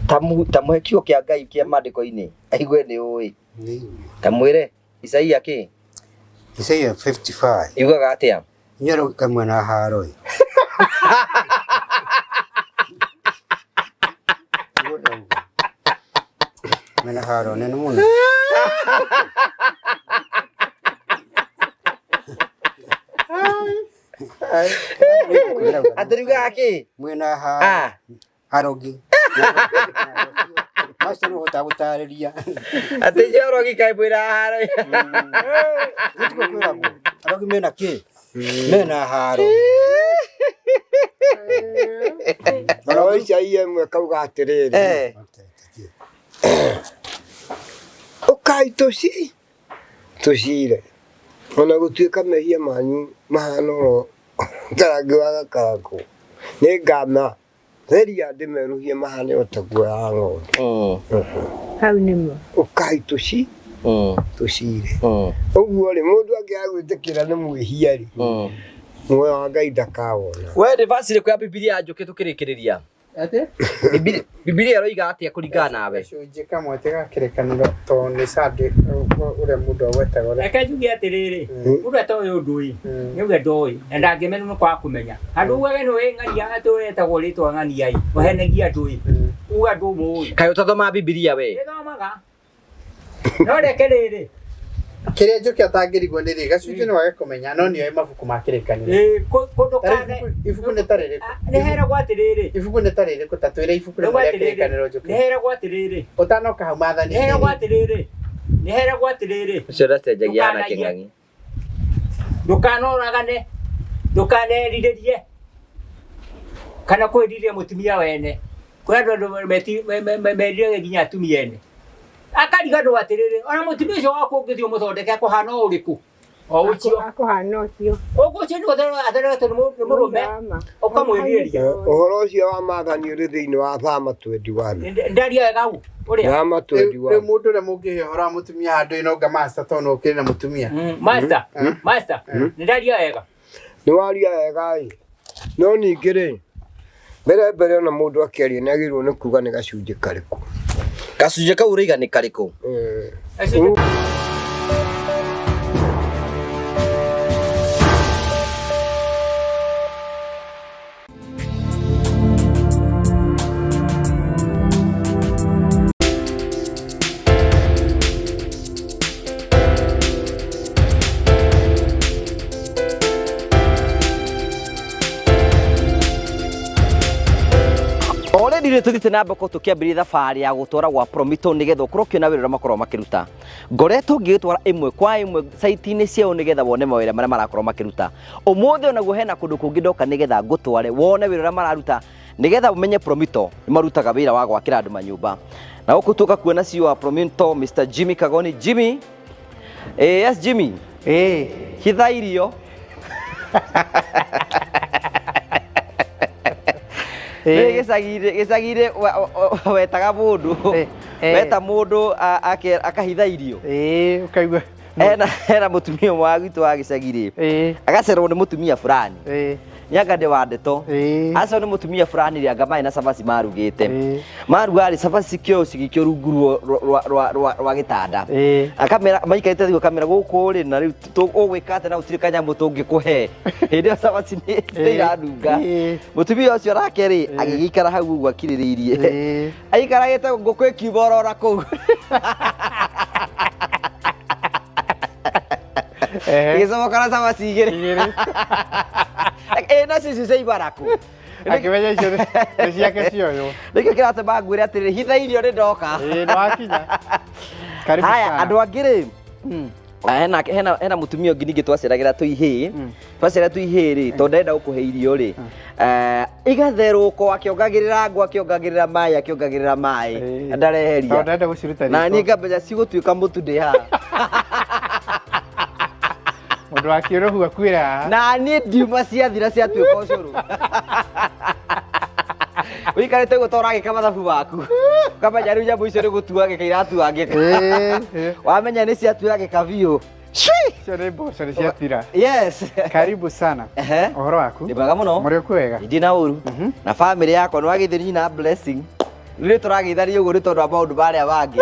Tamu kio kia Ngai kia mandiko-ini aigwe ni oi tamwire Isaia ki Isaia 55 yugaga atia nyero kamwe na haroi mena haro nene muno Adriga ki mwena harogi Masta no hota gutariria ate jorogi kai bwira haro arogi mena ki mena haro Aro Isaia mwe kauga atiriri Okai toshire ona gutuika mehia manyu mahano taragiwaga kako ni ngama theria ndimeruhie mahane otaguo ya ng'ombe hau nimo Okai toshire uguo ri mundu angiagwitikira ni mwihia ri muoyo wa Ngai ndakawona we rivasire kwa Biblia njuke tukirikiriria ate Biblia roiga atia kuringana nawe cunje kamwe tigakirekaniro to ni sande ure mundu wetaga ure akajugi atiriri ure to yundui niuge ndoi na ndangimenya no kwa kumenya andu wege no ng'ania atwetagwo ritwa ng'ania i ohenegia ndui uga ndumu kai utathoma Biblia we ndomaga no rekerere kiria njuki atangirigwo ni ri gacunje no wage kumenya no niyo mabuku makirekaniro kundu kane ibuku ni tarire nehera gwatiriri ibuku ni tarire kutatwira ibuku ni makirekaniro njuki nehera gwatiriri utanoka hau mathani nehera gwatiriri ucera cenjagia na king'ang'i ndukanoragane ndukanerirerie kana kwiririe mutumia wene kwa andu merire nginya atumia ene akariga ndo atiriri ona mutumia ucio wako ngithio muthondeke kuhana uriku o ucio akuhana ucio ucio ni athere ni murume ukamwiriria uhoro ucio wa mathani uri thiini wa Thama 21 ndaria wega u uria Thama 21 mundu re mungihora mutumia handu ino nga master to no kire mutumia master ndaria wega ni waria wega ai no ningire mbere ona mundu akiaria ni agirwo ni kuga ni gacunje kariku gacunje kau uriga ni kariku Ndire tuthite na mboko tukiambirira thabari ya gutwara gwa Promito nigetha ukorwo kiona wirira makorwo makiruta ngoretwo ngitwara imwe kwa imwe site-ini ciao nigetha wone mawira maria marakorwo makiruta umuthi onaguo hena kundu kungi ndoka nigetha ngutware wone wirira mararuta nigetha umenye Promito marutaga wira wa gwakira andu manyumba na guku tuka kuona CEO wa Promito Mr Jimmy Kagoni Jimmy yes Jimmy hitha irio Gesagire wetaga mundu weta mundu akahitha irio ukaigwa hena mutumia wa gitu wa gicagire agacerwo ni mutumia fulani nyaga de wadeto aca ni mutumia fulani ria ngamae na cabaci marugite marugari cabaci kio cigikio rungu rwa gitanda akamera maikarite thigo kamera guku ri na riu ugwikate na utire kanyamu tungikuhe hindi cabaci ni iradunga mutumia ucio rake ri agigikara hau uguo akiririirie aikaragite nguku ikiborora kuu Kisomo kana cabaci igiri na sisi sei baraku akimenya icio ni ciake cioyo niki kirate bagwire atiri hitha irio ni ndoka no akinya karibu haya andu angiri hena mutumia ngi ningi twaceragira tuihi twacera tuihi ri to ndenda gukuhe irio ri igatherũko akiongagirira ngwa akiongagirira mai ndareheria to ndenda guciruta na ni ngamenya cigutuika mutu ndi ha mundu akirohu akwira na ni ndiuma ciathira ciatuika ucuru wikarite gutora gika mathabu baku kamenya riu nyamũ icio ni gutua gika iratua ngika wamenya ni ciatua gika biũ cio ni mboco ni ciatira yes karibu sana uhoro waku ni mwega muno muri kwega ndi na uru na family yako ni wagithiri na blessing Nĩ tũragĩithania ũguo nĩ tondũ wa maũndũ marĩa mangĩ.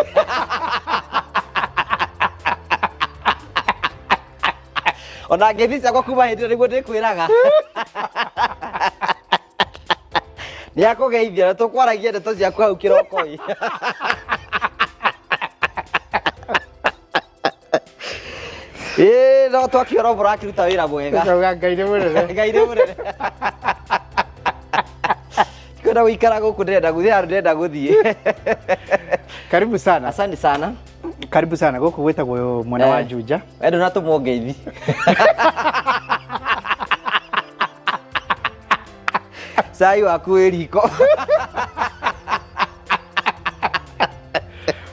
Ona ngeithi ciakwa kuma hĩndĩ ĩyo nĩguo ndĩkwĩraga. Nĩ akũgeithia na tũkwaragia ndeto ciaku hau kĩroko-ĩ. No twakĩona ũrakĩruta wĩra mwega. Ngai nĩ mũnene. Ngai nĩ mũnene. Kwenda gũikara gũkũ ndĩrenda gũthiĩ handũ ndĩrenda gũthiĩ. Karibu sana. Asante sana. Karibu sana gũkũ gwĩtagwo mwena wa Juja. Wendo natũmwo ngeithi. Cai waku wĩ riko.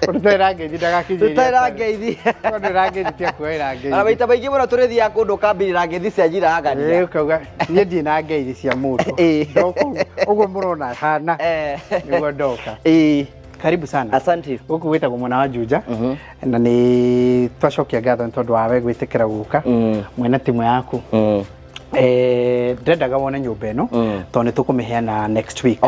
Ũrutĩra ngeithi ndagakinyĩria. Ũrutĩra ngeithi. Ũrutĩra ngeithi tia kuoera ngeithi. Na maita maingĩ mũno tũrĩthiaga kũndũ ũkambĩrĩra ngeithi cia njĩra ngania. Ũkauga niĩ ndirĩ na ngeithi cia mũndũ. Ũguo mũrona hana. Nĩguo ndoka. Karibu sana. Asante. Gũkũ gwĩtagwo mwena wa Juja. Na nĩ twacokia ngatho nĩ tondũ wawe gwĩtĩkĩra gũka. Mwena timu yaku. Ndendaga wone nyũmba ĩno tondũ nĩ tũkũmĩheana next week.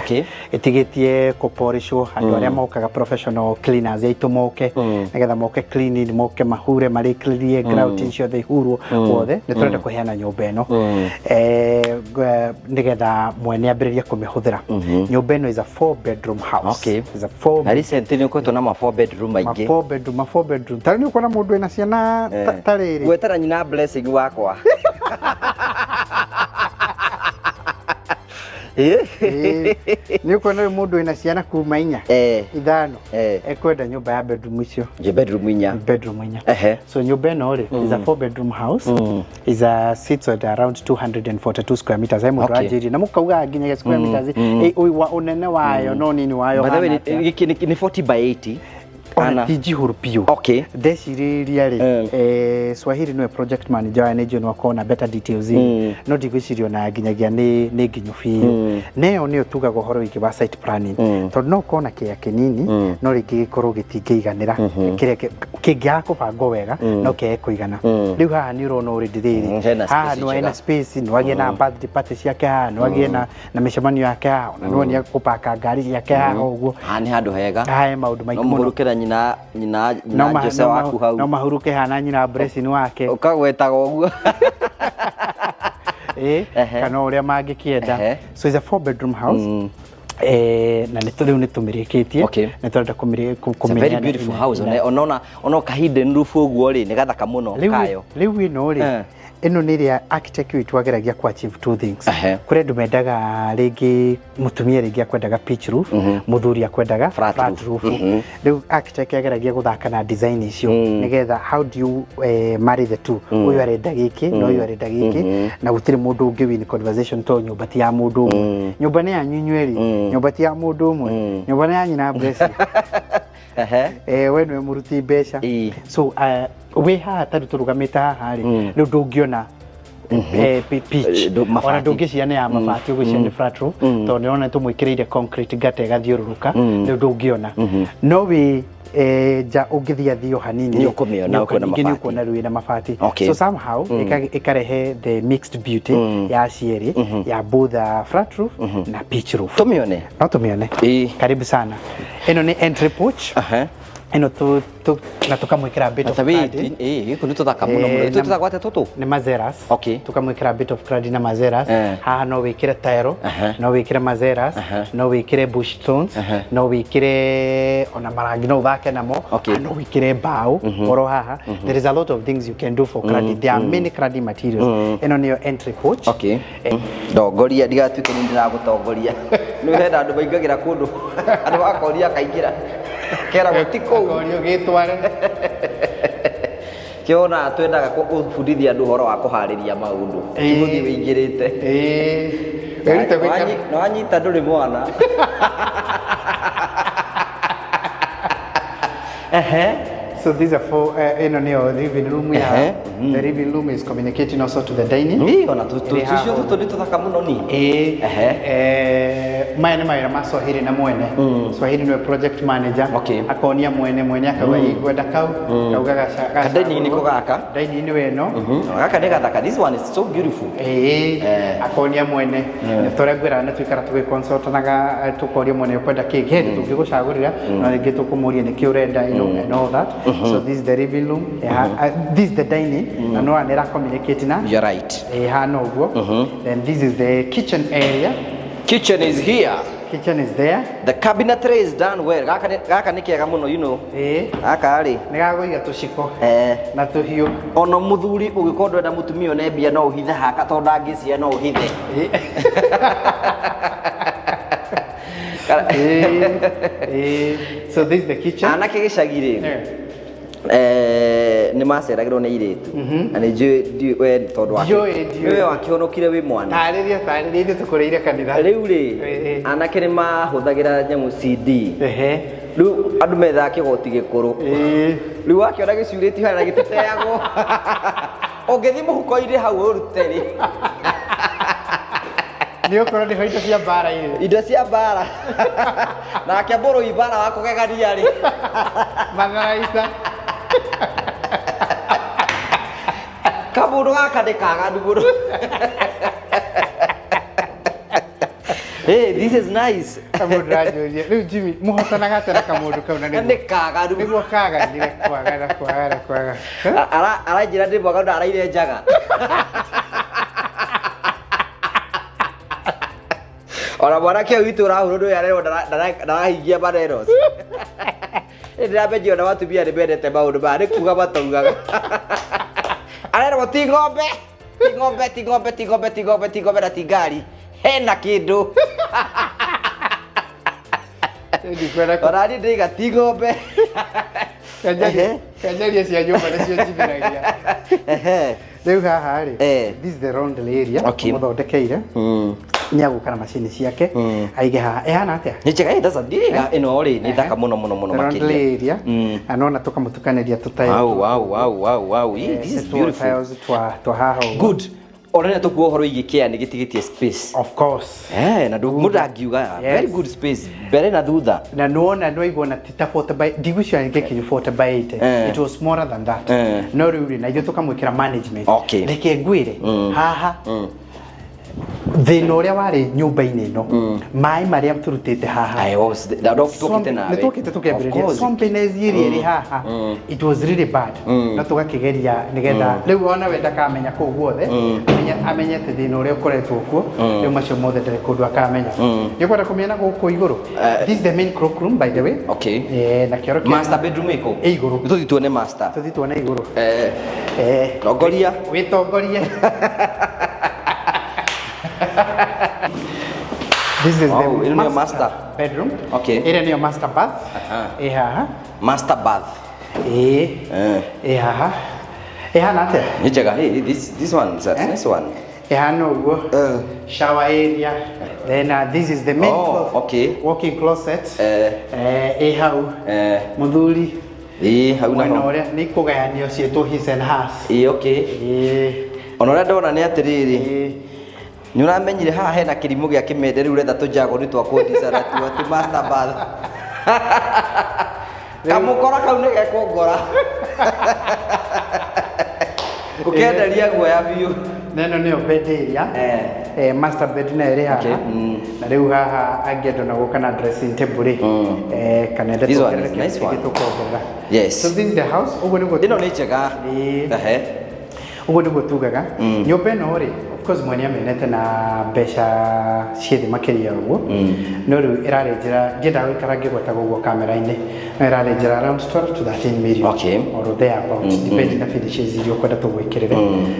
Ĩtigĩtie kũporishwo andũ arĩa mokaga professional cleaners aitũ moke nĩgetha moke clean moke mahure marĩkĩrie grout ciothe ihurwo guothe nĩ tũrenda kũheana nyũmba ĩno nĩgetha mwene ambĩrĩrie kũmĩhũthĩra. Nyũmba ĩno is a 4-bedroom house. Is a 4 na recent nĩ ũkoretwo na 4-bedroom maingĩ. 4-bedroom. Tarĩ nĩ ũkuona mũndũ ena ciana ta rĩrĩ. Gwetera nyina blessing wakwa. Nĩ ũkuona mũndũ ena ciana kuma 4 5 ekwenda nyũmba ya bedroom icio. Bedroom 4. So nyũmba ĩno rĩ is a 4-bedroom house. Is a sits at around 242 square meters. Mũndũ ajiri na mũkauga nginya square meters ũnene wayo no nini wayo. Gĩkĩ nĩ 40 by 80. Ana tijihuru pio. Ndeciria rĩ Swahili no project manager wa Nejo no akona better details no ndigwicirio na nginyagia nĩ nginyu biũ. Neo nĩ ũtugaga ũhoro wĩgiĩ wa site planning tondũ no kona kĩa kĩnini no rĩngĩ gĩkorwo gĩtingĩiganĩra kĩrĩa kĩngĩaga kũbangwo wega no kĩage kũigana. Rĩu haha nĩ ũrona ũrĩndĩ rĩrĩ haha no ena space no agĩe na birthday party ciake haha no agĩe na mĩcemanio yake haha no nĩ gũpaka ngari ciake haha ũguo. Haha nĩ handũ hega. Haha maũndũ maingĩ mũno. Nyina Jose waku hau. No mahuruke hana nyina blessing wake. Ukagwetaga ũguo. Kana ũrĩa mangĩkĩenda. So it's a 4-bedroom house. Na rĩu nĩ tũmĩrĩkĩtie nĩ tũrenda kũmĩrĩka. Very beautiful house. Ona kahidden roof ũguo rĩ nĩ gathaka mũno kayo. Rĩu ĩno rĩ ĩno nĩ ĩrĩa architect witũ ageragia ku achieve 2 things. Kũrĩ andũ mendaga rĩngĩ mũtumia rĩngĩ akwendaga pitch roof, mũthuri akwendaga flat roof. Rĩu architect ageragia gũthaka na design icio nĩgetha how do you marry the two. Ũyũ arenda gĩkĩ na ũyũ arenda gĩkĩ na gũtirĩ mũndũ ũngĩ win conversation to nyũmba ti ya mũndũ ũmwe. Nyũmba nĩ yanyu inyuĩ nyũmba ti ya mũndũ ũmwe. Nyũmba nĩ ya nyina blessing. We nĩwe mũruti mbeca. So we haha tarĩ tũrũgamĩte haha rĩ rĩu ndũngĩona pitch ona ndũngĩciana ya mabati ũgũciana flat roof tondũ nĩona tũmwĩkĩrĩire concrete gate ĩgathiũrũrũka rĩu ndũngĩona no wĩ ja ũngĩthiathio hanini nĩ ũkũmĩona ũkuona rĩu ĩna mabati. So somehow ĩkarehe the mixed beauty ya cierĩ ya both flat roof na pitch roof. Tũmĩone no tũmĩone. Karibu sana. Ĩno nĩ entry porch. Eno na tukamwikira bit of clad. Giko nĩ tũthaka mũno mũno. Tũtagwa atĩa tũtũ? Nĩ mazeras. Tukamwikira bit of clad na mazeras. Haha no wĩkĩre tile, no wĩkĩre mazeras, no wĩkĩre bush stones, no wĩkĩre ona marangi no ũthake namo, no wĩkĩre mbaũ. Oro haha there is a lot of things you can do for cladding. There are many cladding materials. Eno nĩyo entry porch. Ndongoria ndigatuĩke nĩ ndĩragũtongoria. Nĩ henda andũ maingagĩra kũndũ andũ akoria kaingĩra. Kera gũtikũ akorio gĩtware. Kiona twendaga gũbundithia andũ ũhoro wa kũharĩria maũndũ. Tiguthi wĩingĩrĩte. Wĩrute gwĩka. No anyita ndũrĩ mwana. So these are four ĩno nĩyo living room ya The living room is communicating also to the dining. Ni ona tucio tutu tuthaka muno ni. Maya nĩ ma Swahili na mwene. Swahili nĩwe project manager. Akonia mwene akauga igwenda kau. Kaugaga kadaini niko gaka. Daini nĩ weno. Gaka nĩ gathaka. This one is so beautiful. Akonia mwene. Tũrengwĩra nĩ twikara tũgĩconsultanaga tukoria mwene kwenda kĩngĩ tũngĩgũcagũrĩra na rĩngĩ tũkũmũria nĩkĩ ũrenda and all that. So this is the living room. This is the dining. Na no anera communicate na. You're right. Hana ũguo. Then this is the kitchen area. Kitchen is here. Kitchen is there. The cabinetry is done well. Gaka nĩ kĩega mũno, you know. Gaka rĩ. Nĩ gagũiga tũciko. Na tũhiũ. Ona mũthuri ũgĩkorwo ndwenda mũtumia one mbia no ũhithe haka tondũ ndangĩcia no ũhithe. So this is the kitchen. Anake gĩcagi rĩ. Nĩ maceragĩrwo nĩ irĩtu. Na nĩ njũĩ we tondũ wake. Nĩwe wakĩhonokire wĩ mwana. Tarĩria ithuĩ tũkũrĩire kanitha. Rĩu rĩ anake nĩ mahũthagĩra nyamũ CD. Rĩu andũ methaga kĩgoti gĩkũrũ. Rĩu wakĩona gĩcurĩtio harĩa gĩtiteagwo. Ũngĩthiĩ mũhuko-inĩ hau ũrute rĩ. Nĩ ũkorwo nĩ indo cia Mbaara irĩ. Indo cia Mbaara. Nake mũrũi Mbaara wa kũgegania rĩ. Matharaita. Kamundu gaka nĩ kaganu mũno. Hey, this is nice. Kamundu ranjũria. Rĩu Jimmy, mũhotanaga atĩa na kamundu kau na nĩ kaganu. Nĩguo kaganire kwaga. Aranjĩra ndĩ mwaganu na araire njaga. Ona mwanake ũyũ witũ ũrahũrwo ndũĩ arerwo ndarahingia maneros. Ndĩramenyire ona watumia nĩ mendete maũndũ maya nĩ kuuga mataugaga. Arerwo ti ng'ombe na ti ngari. Hena kĩndũ. Ona niĩ ndĩiga ti ng'ombe. Kanjaria cia nyũmba nĩcio njigiragia. Rĩu haha rĩ, this is the laundry area. Mũthondekeire. Nĩagũka na macini ciake aige haha. Ehana atĩa? Nĩ njega ĩtha ndĩiga ĩno rĩ nĩ thaka mũno makĩria. Laundry area. Anona tũkamũtukanĩria tũtayo. Wow. This is beautiful. Twa haha. Good. Ona nĩ tũkuo horo igĩkĩa nĩ gĩtigĩtie space. Of course. Na mũndũ angiuga very good space. Mbere na thutha. Na nona no igona tita 40 by digusha ngeke 40 by 8. It was smaller than that. No rĩu na ithuĩ tũkamwĩkĩra management. Reke ngwĩre haha. Thĩna ũrĩa warĩ nyũmba-inĩ ĩno maĩ marĩa tũrutĩte haha nĩ tũkĩte tũkĩambĩrĩria sompiness ĩrĩa ĩrĩ haha it was really bad na tũgakĩgeria nĩgetha rĩu ona we ndakamenya kũu guothe amenyete thĩna ũrĩa ũkoretwo kuo rĩu macio mothe ndarĩ kũndũ akamenya nĩ kwenda kũmĩona gũkũ igũrũ. This is the main cloak room by the way. Na kĩoro kĩa master bedroom ĩkũ igũrũ tũthiĩ tuone master tũthiĩ tuone igũrũ tongoria wĩtongorie. This is the master bedroom. Area nĩyo master bath. Haha. Master bath. Haha. Hana atĩa? Nĩ njega. This one is a nice one. Hana ũguo. Shower area. Then this is the main walking closet. Hau. Mũthuri. Hau naho. Ũrĩa nĩ kũgayanio ciĩtwo his and hers. Ona ũrĩa ndona nĩ atĩrĩrĩ. Nĩ ũramenyire haha hena kĩrimũ gĩa kĩmende rĩu ũretha tũnjago nĩ twakwo ndicara tu master bath. Kamũkora kau nĩ gekũngora. Ũkenderia guoya biũ. Neno nĩyo bed area. Master bed nayo ĩrĩ haha. Na rĩu haha angĩenda na gũka na dressing table kana enda tũkĩongerera. Yes. So this is the house. Ũguo nĩguo. Ĩno nĩ njega. Ũguo nĩguo tugaga. Nyũmba ĩno rĩ of course mwene amenete na mbeca ciĩthĩ makĩria ũguo. No rĩu ĩrarĩ njĩra ngĩenda gũikara ngĩgwetaga ũguo kamera-inĩ. No ĩrarĩ njĩra around 12 to 13 million. Or thereabout depending na finishes iria ũkwenda tũgwĩkĩrĩre.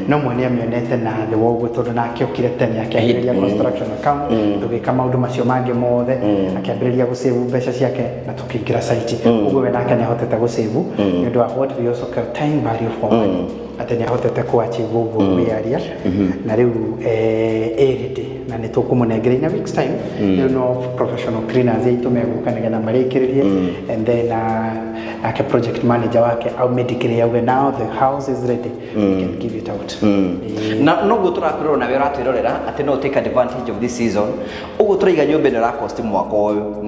No mwene amĩonete na thĩ wa ũguo tondũ nake okire tene akĩambĩrĩria construction account tũgĩka maũndũ macio mangĩ mothe akĩambĩrĩria gũsave mbeca ciake na tũkĩingĩra site. Ũguo we nake nĩahotete gũsave nĩ ũndũ wa what we also call time value for money. atĩ nĩ ahotete kũachieve ũguo wĩaria na rĩu ready na nĩ tũkũmũnengera in a week's time rĩu no professional cleaners aitũ megũka nĩgetha marĩkĩrĩrie and then nake project manager wake aumĩndĩkĩre auge now the house is ready we can give it out na noguo tũrakwĩrorwo nawe ũratwĩrorera atĩ no take advantage of this season ũguo tũraiga nyũmba ĩno ĩrakosti mwaka ũyũ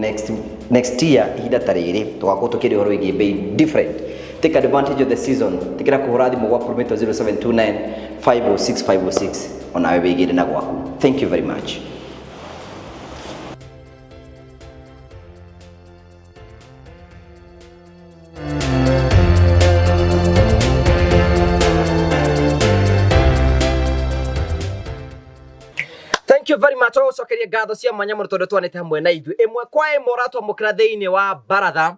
next year ihinda ta rĩrĩ tũgakorwo tũkĩrĩ ũhoro wĩgiĩ bei different. Take advantage of the season. Tikira kuhura thimũ gwa Prometo 0729 506 506 onawe wĩigĩre na gwaku. Thank you very much. Thank you very much. Osokeria ngatho cia mwanya mũno tondũ twanĩte hamwe na ithuĩ ĩmwe kwa ĩmwe ũratwamũkĩra thĩinĩ wa Mbaratha.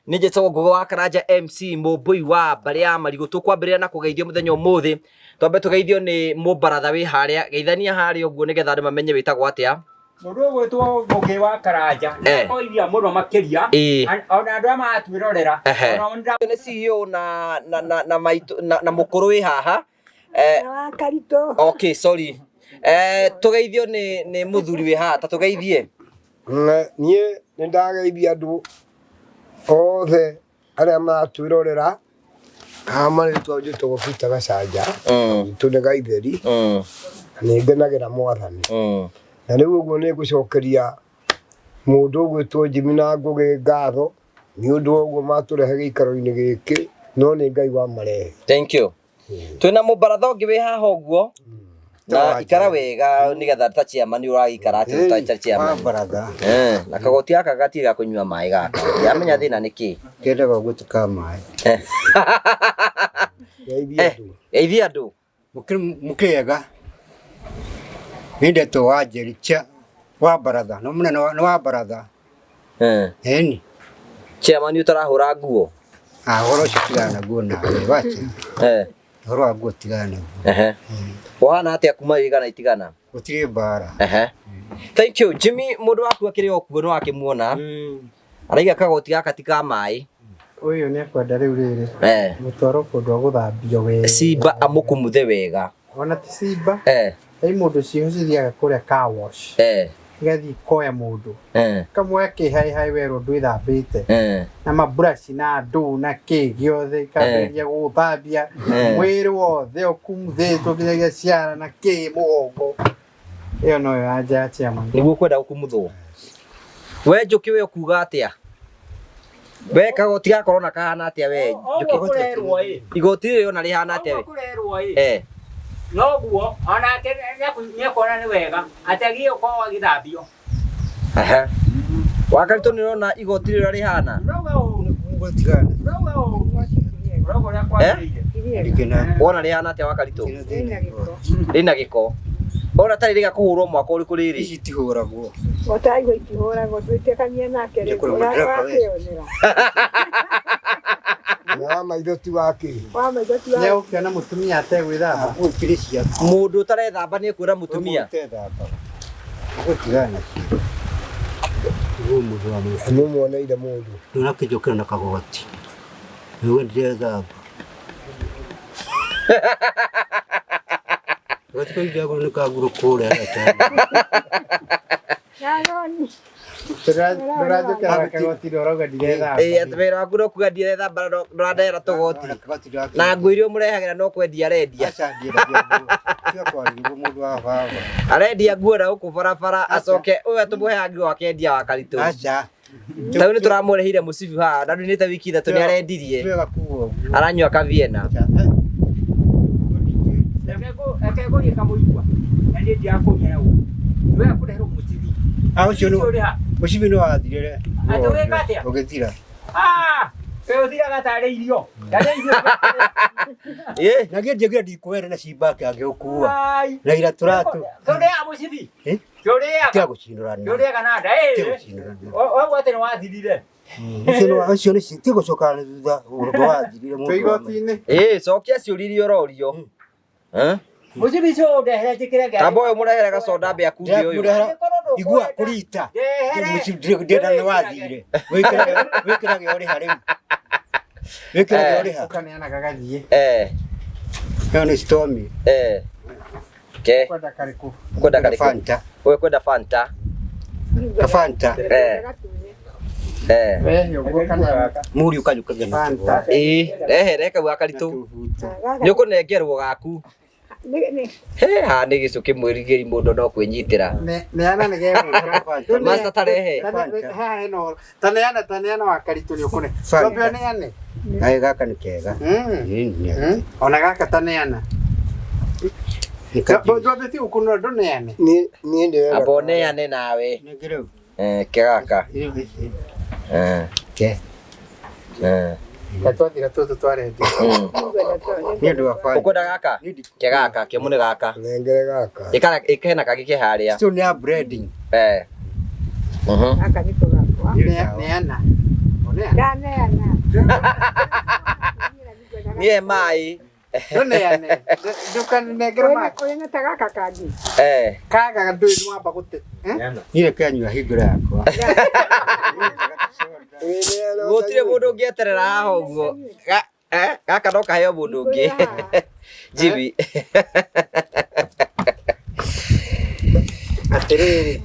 Nije to gogo wa Karanja MC Mũmbui wa Mbarĩ ya Marigũ tũkwambĩrĩria na kũgeithio mũthenya ũmũthĩ twambe tũgeithio nĩ Mũmbaratha wĩ harĩa geithania harĩa ũguo nĩgetha andũ mamenye wĩtagwo atĩa mũndũ ũgwĩtwo Mũmbui wa Karanja nĩakoithia mũno makĩria ona andũ amatwĩrorera ona nĩ CEO na mũkũrũ wĩ haha wa Karitu. Okay, sorry. Tũgeithio nĩ mũthuri wĩ haha ta tũgeithie. Niĩ nĩndageithia andũ othe arĩa matwĩrorera marĩtwa njĩtagwo Peter Gacanja tũnega itheri nĩ ngenagĩra Mwathani na rĩu ũguo nĩ ngũcokeria mũndũ ũgwĩtwo Jimmy na Ngũgĩ ngatho nĩ ũndũ ũguo matũrehe gĩikaro-inĩ gĩkĩ no nĩ Ngai wa marehe. Thank you. Twĩna Mũmbaratha ũngĩ wĩ haha ũguo na ikara wega nĩgetha ta chairman ũragikara atĩ ta chairman Mbaratha na kagoti aka gatirĩ ga kũnyua maĩ gaka yamenya thĩna nĩkĩ kendaga gũtuka maĩ geithia andũ mũkĩega nĩndetwo wa Njericha wa Mbaratha no mũnene wa Mbaratha eni chairman ũtarahũra nguo ũhoro ũcio tigana naguo nawe wacha ũhoro wa nguo tigana naguo Wahana atĩa kuma igana itigana gũtirĩ mbara. Thank you Jimmy mũndũ waku akĩrĩ okuo no akĩmuona araiga kagoti gaka ti ka maĩ ũyũ nĩ akwenda rĩu rĩrĩ mũtwaro kũndũ gũthambio wega Simba amũkumuthe wega ona ti Simba hei mũndũ ciho cithiaga kũrĩa car wash igathiĩ koya mũndũ kamwe akĩhaihai werwo ndwĩthambĩte na maburaci na ndũ na kĩ gĩothe ikambĩrĩria gũthambia mwĩrĩ wothe ũkumuthĩtwo nginyagia ciara na kĩ mũgongo ĩyo noyo anja ya chairman nĩguo kwenda gũkumuthwo we Njũkĩ we ũkuga atĩa we kagoti gakorwo na kahana atĩa we Njũkĩ igoti rĩrĩ ona rĩhana atĩa we noguo onake nĩakona nĩ wega atagio ko agithambio Wakaritũ nĩrona igoti rĩrĩa rĩhana wona rĩhana atĩa Wakaritũ rĩna gĩko ona tarĩ rĩga kũhũrwo mwaka ũrĩkũ rĩrĩ ici tihũragwo Otaigua itihũragwo twĩtĩkania nake rĩu ũrakĩonera wa maitho ti wake wa maitho ti wake nĩ ũkĩona mũtumia ategwĩthamba gwĩkĩrĩ ciaku mũndũ ũtarethamba nĩ ekwĩra mũtumia gũtigana nĩ muoneire mũndũ nĩũrakĩnjũkĩra na kagoti nĩwe ndirethamba gũtikũigua nĩ kagũrũ kũrĩa Yaroni ndũranjũkĩra kagoti ũrauga ndirethamba wĩra waku no kuga ndirethamba ndũrandehera tũgoti na nguo iria ũmũrehagĩra no kwendia arendia arendia nguo na gũkũ barabara acoke ũyũ atũmũheaga nguo akendia Wakaritũ tarĩu nĩ tũramũrehire mũcibi haha na nĩte wiki ithatũ nĩ arendirie aranyua kaviena akegũria Kamuigua na nĩ ndiakũria naguo we akũreherwo mũcibi ũcio mũcibi nĩ wathirĩre ũgĩthira ũthiraga tarĩ irio na ngĩnjĩgira ndikũwere na cimba angĩũkua na ira tũratũ tũrĩa mũcibi tũrĩa gũcinũrania kana nda oguo atĩ nĩ wathirire ũcio nĩ tigũcoka thutha ũndũ wathirire igoti-inĩ cokia ciũria iria ũrorio mũcibi cio ndehere njĩkĩre ngari amba ũyũ mũrehere gacoda mbĩ akundi ũyũ igua kũrita ndĩenda nĩ wathire wĩkĩrage ũrĩ harĩu wĩkĩrage ũrĩ ha ũkaneana gagathiĩ Ni Stormy. Ke. Kwenda Kariku. Kwenda Kariku. Fanta. Wewe kwenda Fanta. Fanta. Muri ukanyuka Fanta. Reka gwa Karitu. Nyuko nengerwo gaku. Ha nĩ gĩcũkĩ mwĩrigĩri mũndũ no kwĩnyitĩra. Neana nĩgewe. Master tarehe. Ha ino. Taneana wa Karitu nĩ ukune. Twambia neane. Ai gaka nĩ kega. Ona gaka taneana. Twambia ti ukune ndo neane. Ni ndio. Abo neane nawe. Kegaka. Ke. Katwathira tutu twarendi. Ni ndio afanye. Ukwenda gaka? Kegaka, kĩmune gaka. Nengere gaka. Ikena kagike harĩa. Still ni breading. Aka niko gakwa. Neana. Neana. Niĩ mai. Neane. Dukan negera mai. Oye nataga kakagi. Kaga ndu mwamba gute. Ni kanywa higura yakwa. Gũtirĩ mũndũ ũngĩeterera haha ũguo. Gaka no kaheo mũndũ ũngĩ. Jibi. Atiriri.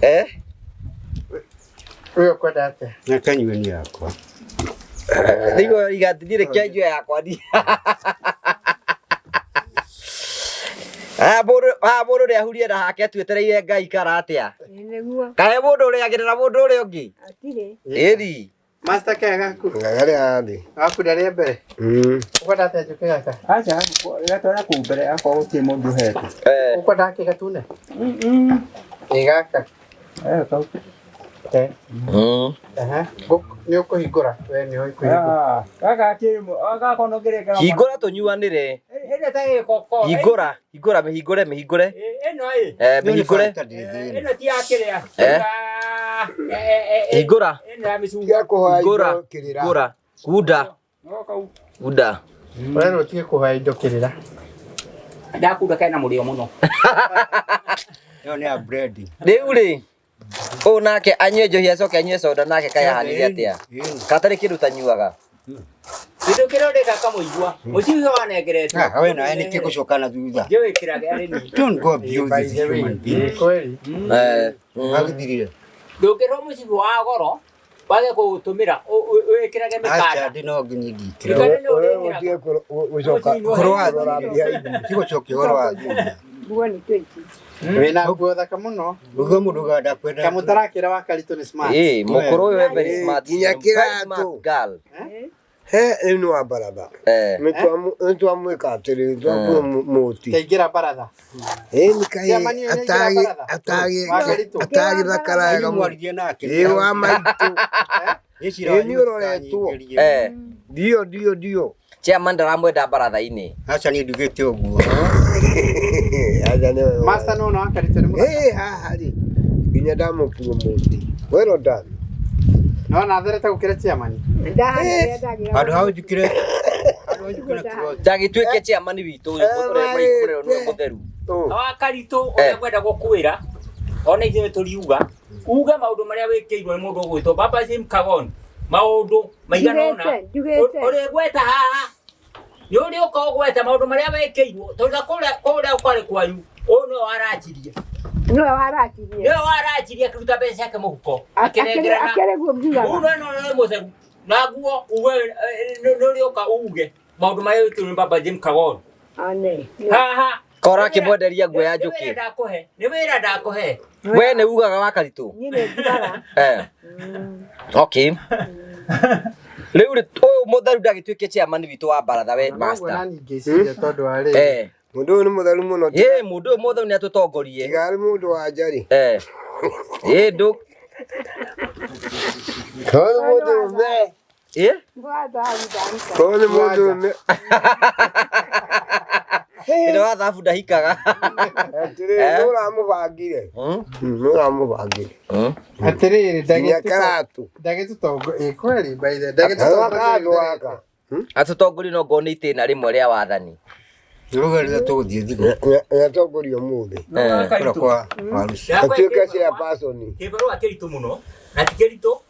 Uyo kwenda ate. Na kanywa ni yakwa. Ndigo igatirire kĩanjũ yakwa ndi. Mũndũ ũrĩa ahurire hake twetereire Ngai karatia. Nĩguo. Kahe mũndũ ũrĩa agĩrĩra mũndũ ũrĩa ũngĩ. Atire. Ĩri. Master kega ku. Ngare hadi. Aku dari mbere. Ukwenda ate njuke gaka. Acha gatwara ku mbere ako uti mundu hete. Ukwenda ake gatune. Igaka. Kau. Ni ukuhingura we ni ukuhingura. Gaka kimo aga kono gereka. Hingũra tũnyuanĩre. Ĩno ta gĩkoko. Hingũra mĩhingũre. Ĩno ĩ. Mĩhingũre. Ĩno ti ya kĩrĩa. Hingũra. Ĩno ya mĩcungwa. Ya kuhaiba Hingũra. kirira. Hingũra. Gunda. Wewe utie kuha indo kirira. Ndakunda kaina mũrĩo mũno. Yo ni breading. Rĩu rĩ. Ũũ nake anyue njohi acoke anyue soda nake kayahanire atĩa. Katarĩ kĩndũ tanyuaga. Kĩndũ kĩrondeka Kamuigua. Mũciĩ wanengerete. Wewe na ni kigucoka na thutha. Njũĩ kĩrage arĩ ni. Don't go abuse this human being. Kweli. Magithirire. Ndũngĩrwo mũciĩ wa goro. Wage kũũtũmĩra wĩkĩrage Acha mĩkanda. ndino nginyigikira. Wewe utie kucoka. Kigucoka horo wa thutha. Buo ni twiki. Wena nguo thaka muno. Ugo mundu gada kwenda. Kamutarakira wa Karitu ni smart. Mũkũrũ ũyũ very smart. Nginya kĩratũ. Girl. Ĩno wa barabara. Mtu amweka atiri ndio muti. Kaingira baratha. Ni kai atagi bakara ga mwarithie nake. Wa maitu. Ni uroretwo. Dio. Chairman ndaramwenda baratha-inĩ. Acha ni ndugite uguo. Master no wa Karitu ni muno. Hari. Nginya ndamukuo muti. Well done. No na thereta gukira chairman. Andu hau jikire. Ndagĩtuĩke chairman witũ ũrĩa mũtheru. Wa Karitu ũrĩa kwenda gũkuĩra. Ona ithuĩ tũriuga. Uga maũndũ marĩa wĩkĩirwo nĩ mũndũ ũgwĩtwo Baba Jim Kagon. Maũndũ maigana ũna. Ũrĩa gweta haha. Nĩ ũrĩa ũkogweta maũndũ marĩa wĩkĩirwo. Tondũ kũrĩa ũkwarĩ kwanyu. Ũyũ nĩwe warajirie. Nĩwe warajirie akĩruta mbeca ciake mũhuko. Akĩnengerana. Uno nĩ mũtheru. Na nguo uwe nĩ ũka uge maũndũ marĩa wĩkĩirwo nĩ Baba Jim Kagon. Haha. Kora akĩmwenderia nguo ya njũkĩ. Nĩ wĩra ndakũhe. We nĩ ugaga wa Karitu. Okay. Rĩu ũyũ mũtheru ndagĩtuĩke chairman witũ wa baratha we master. Mundu ni mutheru muno. Mundu ũyũ mũtheru nĩ atũtongorie. Gari mundu wa njari. Ndũ. Kono mundu me. Kono mundu me. Nĩ wa thabu ndahikaga. Nũra mũbangire. Nũra mũbangire. Atiriri ndagĩtu tongo kweli by the ndagĩtu tongo atũtongoria no ngone itĩna rĩmwe rĩa wathani. Nĩrũgarĩra tũgũthiĩ thigo. Yatongoria mũthĩ. Kwa waruci. Atuĩka cia pasoni. Kĩgoro Karitu mũno. Na ti Karitu.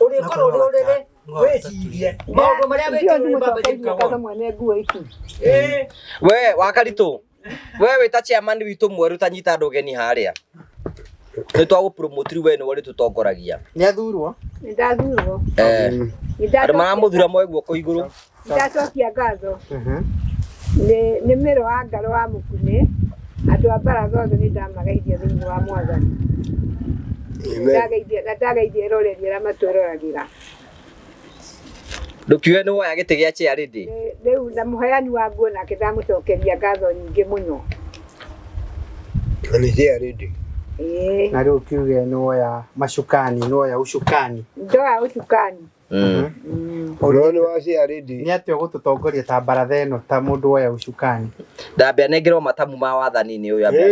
Ũrĩkorwo ũrĩ wecirie maundu maria wekirwo Mũtongoria kaza mwene nguo ici. We wa Karitu. We wita chairman witu mweru tanyita ndogeni haria. Nĩ twa promote we nĩ wori tutongoragia. Nĩ athurwo? Nĩ ndathurwo. Andũ maramuthura moe guoko igũrũ. Ndacokia ngatho. Nĩ mĩro wa ngaro wa mũkune. Andũ a Mbaara othe nĩ ndamageithia thĩinĩ wa Mwathani. Ndagaithia roreri arĩa matwĩroragira. Ndukiwe nĩ woya gĩtĩ gĩa charity. Rĩu na mũheani wa nguo nake ndamũcokeria ngatho nyingĩ mũno. Nĩ charity. Na rĩu kiuge nĩ woya macukani, nĩ woya ucukani. Ndoya ucukani. Ũroni wa charity. Nĩ atĩ ũgũtũtongoria ta Mbaara ĩno ta mũndũ woya ucukani. Ndambia nengerwo matamu ma wathani-inĩ ũyũ ambia.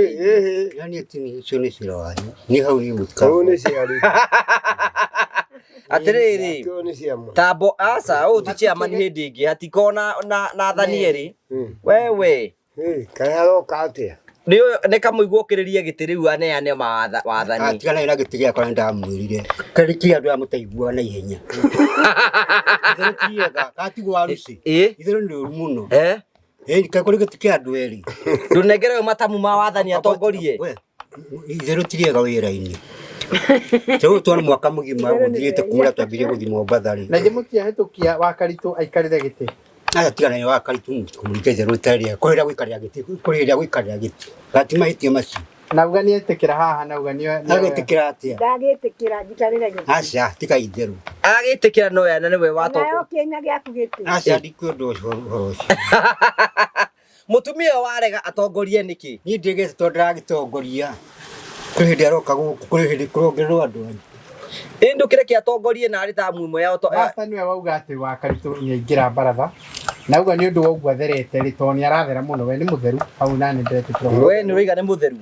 Yani tini cio nĩ cira wanyu. Nĩ hau nĩ mũtuka. Ũũ nĩ charity. Atirĩrĩ. Tambo aca ũũ ti chairman hĩndĩ ĩngĩ hatikona na athani erĩ. Wewe. Kana aroka atĩa? Nĩ Kamuigua ũkĩrĩrie gĩtĩ rĩu aneane wathani. Atigana na gĩtĩ gĩakwa nĩ ndamwĩrire. Kariki andũ a mũteithua na ihenya. Itherũ tiega, gatigwo waruci. Itherũ nĩ ũru mũno. Kũrĩ gĩtĩ kĩa andũ erĩ. Ndũnengerewe matamu ma wathani atongorie. Itherũ tiega wĩra-inĩ. Tũu twana mwaka mũgima gũthiĩte kũra twambirie gũthiĩ Mombatha rĩ. Na mũtiahĩtũkia wa Karitu aikarĩre gĩtĩ. Aya tigana na wa Karitu kũmũrika itherũ taria. Kũrĩa gũikarĩra gĩtĩ, kũrĩa gũikarĩra gĩtĩ. Gatimahĩtie macio. Nauga nĩ etĩkĩra haha nauga nĩ agĩtĩkĩra atĩa? Ndagĩtĩkĩra njikarĩre gĩtĩ. Aca tika itherũ. Agĩtĩkĩra no yana nĩwe watongoria. Nayo kĩnya gĩaku gĩtĩ. Aca ndikũ ũndũ ũhoro ũcio. Mũtumia warega atongorie nĩkĩ? Niĩ ndĩgĩte tondũ ndagĩtongoria. Kũrĩ hĩndĩ aroka gũkũ, kũrĩ hĩndĩ kũrongererwo andũ anyu. Ndũkĩre kĩ atongorie na arĩ ta mumwe yao to. Pastor nĩwe wauga atĩ wa Karitu nĩaingĩra Mbaara. Nauga nĩ ũndũ wa gũatherete rĩ tondũ nĩ arathera mũno, we nĩ mũtheru. Hau nani ndĩretĩkĩra. We nĩ ũiga nĩ mũtheru.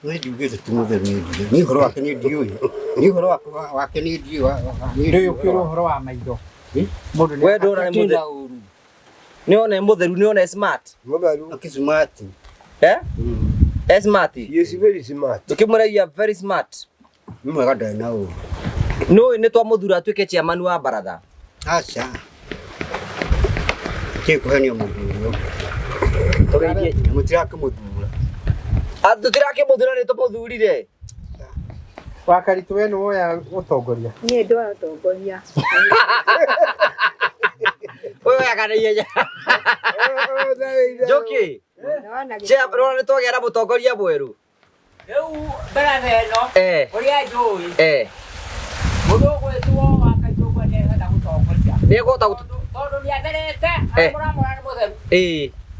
Nĩ ndiugĩte ti mũtheru nĩ ndiugĩte. Nĩ ũhoro wake nĩ ndiũĩ. Nĩ ũhoro wake nĩ ndiũĩ. Nĩ ũkĩrwo ũhoro wa maitho. Mũndũ nĩ we ndũra nĩ mũtheru. Nĩ one mũtheru, nĩ one smart. Mũtheru. Smart. Smart. Yes, very smart. Tukimũragia very smart. Nĩ mwega ndarĩ na ũru. Nĩ twamũthura atuĩke chairman wa Mbaara. Aca. Kĩkũhenia mũndũ ũyũ. Tũgeithie. Mũtirakĩmũthura. Tũtirakĩmũthura nĩ tũmũthurire. Wa Karitu we nĩ woya ũtongoria. Niĩ ndoya ũtongoria. Woyaga na ihenya. Njoki. Rora nĩ twagĩa na mũtongoria mwerũ. Rĩu Mbaara ĩno ũrĩa njũĩ. Mũndũ ũgwĩtwo wa Karitu nĩegũta gũtongoria. Nĩegũta tondũ nĩatherete aramũramũra nĩ mũtheru.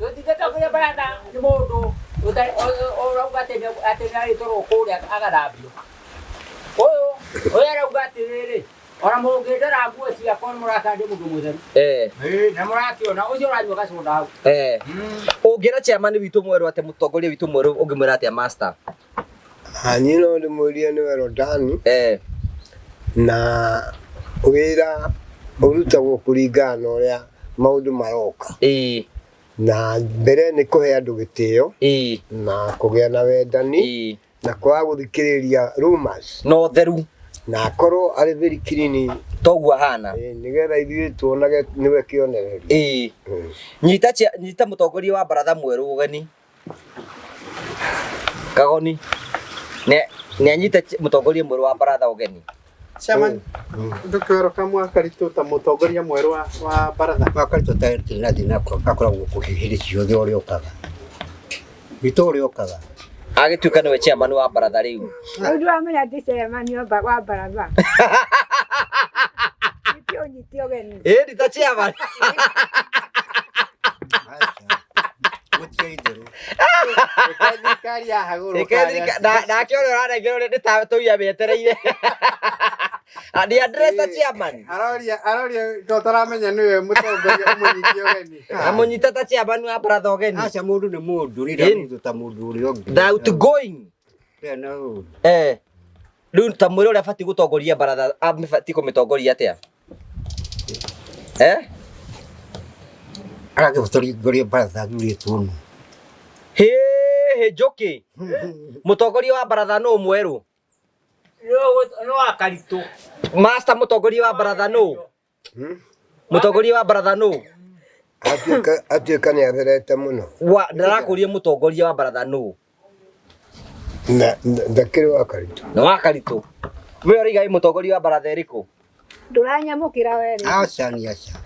Tũtingĩtongoria Mbaara nĩ mũndũ ũrauga atĩ nĩarĩtwarwo kũrĩa agathambio. Ũyũ arauga atĩrĩrĩ, ona mũngĩndora nguo ciakwa nĩmũratania mũndũ mũtheru. Na mũrakĩona ũcio ũranyua gacoda hau. Ũngĩra chairman witũ mwerũ atĩ mũtongoria witũ mwerũ ũngĩmwĩra atĩa master? Niĩ no ndĩmũrie nĩ Werodani. Na wĩra ũrutagwo kũringana na ũrĩa maũndũ maroka. Na mbere nĩ kũhe andũ gĩtĩo na kũgĩa na wendani na kwaga gũthikĩrĩria rumors no theru na akorwo arĩ very clean toguo hana nĩgetha ithuĩ tuonage nĩwe kĩonereria. Nyita mũtongoria wa Mbaara mwerũ ũgeni Kagoni nĩ anyita mũtongoria mwerũ wa Mbaara ũgeni. Chairman, ndũkĩrwo kamwa Karitu ta mũtongoria mwerũ wa Mbaara. Wa Karitu ta na thina akoragwo kũhĩhĩrĩ ciothe ũrĩa ũkaga. Witũ ũrĩa ũkaga. Agĩtuĩka nĩwe chairman wa Mbaara rĩu. Rĩu ndĩramenya ndĩ chairman wa Mbaara. Nĩkĩũnyiti ũgeni. Ndĩ ta chairman. Thirikari ya hagũrũ. Nake ũrĩa ũrarengerwo nĩ ta tũia mĩetereire. Nĩ addressa chairman. Aroria tũtaramenya nĩwe mũtongoria mũnyiti ũgeni. Amũnyita ta chairman wa Mbaara ũgeni. Aca mũndũ nĩ mũndũ nĩ ndamũnyita ta mũndũ ũrĩa ũngĩ. Outgoing. Rĩu ta mwĩra ũrĩa abatiĩ gũtongoria Mbaara abatiĩ kũmĩtongoria atĩa? Aragĩtongoria Mbaara thurĩtwo nũ. Njoki. Mũtongoria wa Mbaara nũ mwerũ? No wa Karitu. Master mũtongoria wa Mbaara nũ? Mutongoria wa Mbaratha no. Atuĩka nĩ atherete mũno. Ndĩrakũria mutongoria wa Mbaratha no. Ndakĩrĩ wa Karitu. Na wa Karitu. We ũrĩiga mutongoria wa Mbaratha ĩrĩkũ? Ndũranyamũkĩra we rĩ. Aca nĩ aca.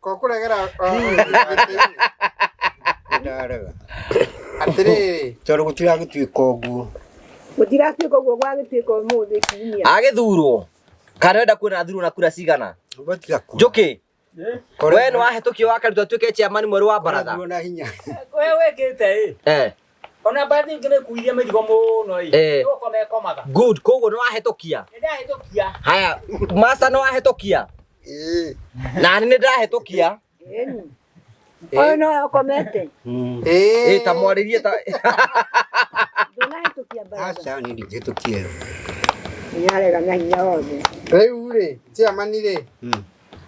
Kokuregera ndarega. Atĩrĩrĩ, Tondũ gũtiragĩtuĩka ũguo. Gũtiratuĩka ũguo gwagĩtuĩka ũmũthĩ kiumia. Agĩthurwo. Kana wenda kuona athurwo na kura cigana? Njuki. We nĩ wahĩtũkio wa Karitu atuĩke chairman mwerũ wa Mbaratha. Na hinya. We wĩkĩte ona Mbaratha ingĩ kuiria mĩrigo mũno komaga. Good, koguo nĩ wahĩtũkia. Nĩndahĩtũkia. Haya, master nĩ wahĩtũkia. Na nĩ ndahĩtũkia. Oyo no akomete. Ta mwarĩrie ta. Ndũnahĩtũkia Mbaratha. Aca nĩ ndihĩtũkie. Nĩarega na hinya wothe. rĩu rĩ, chairman rĩ.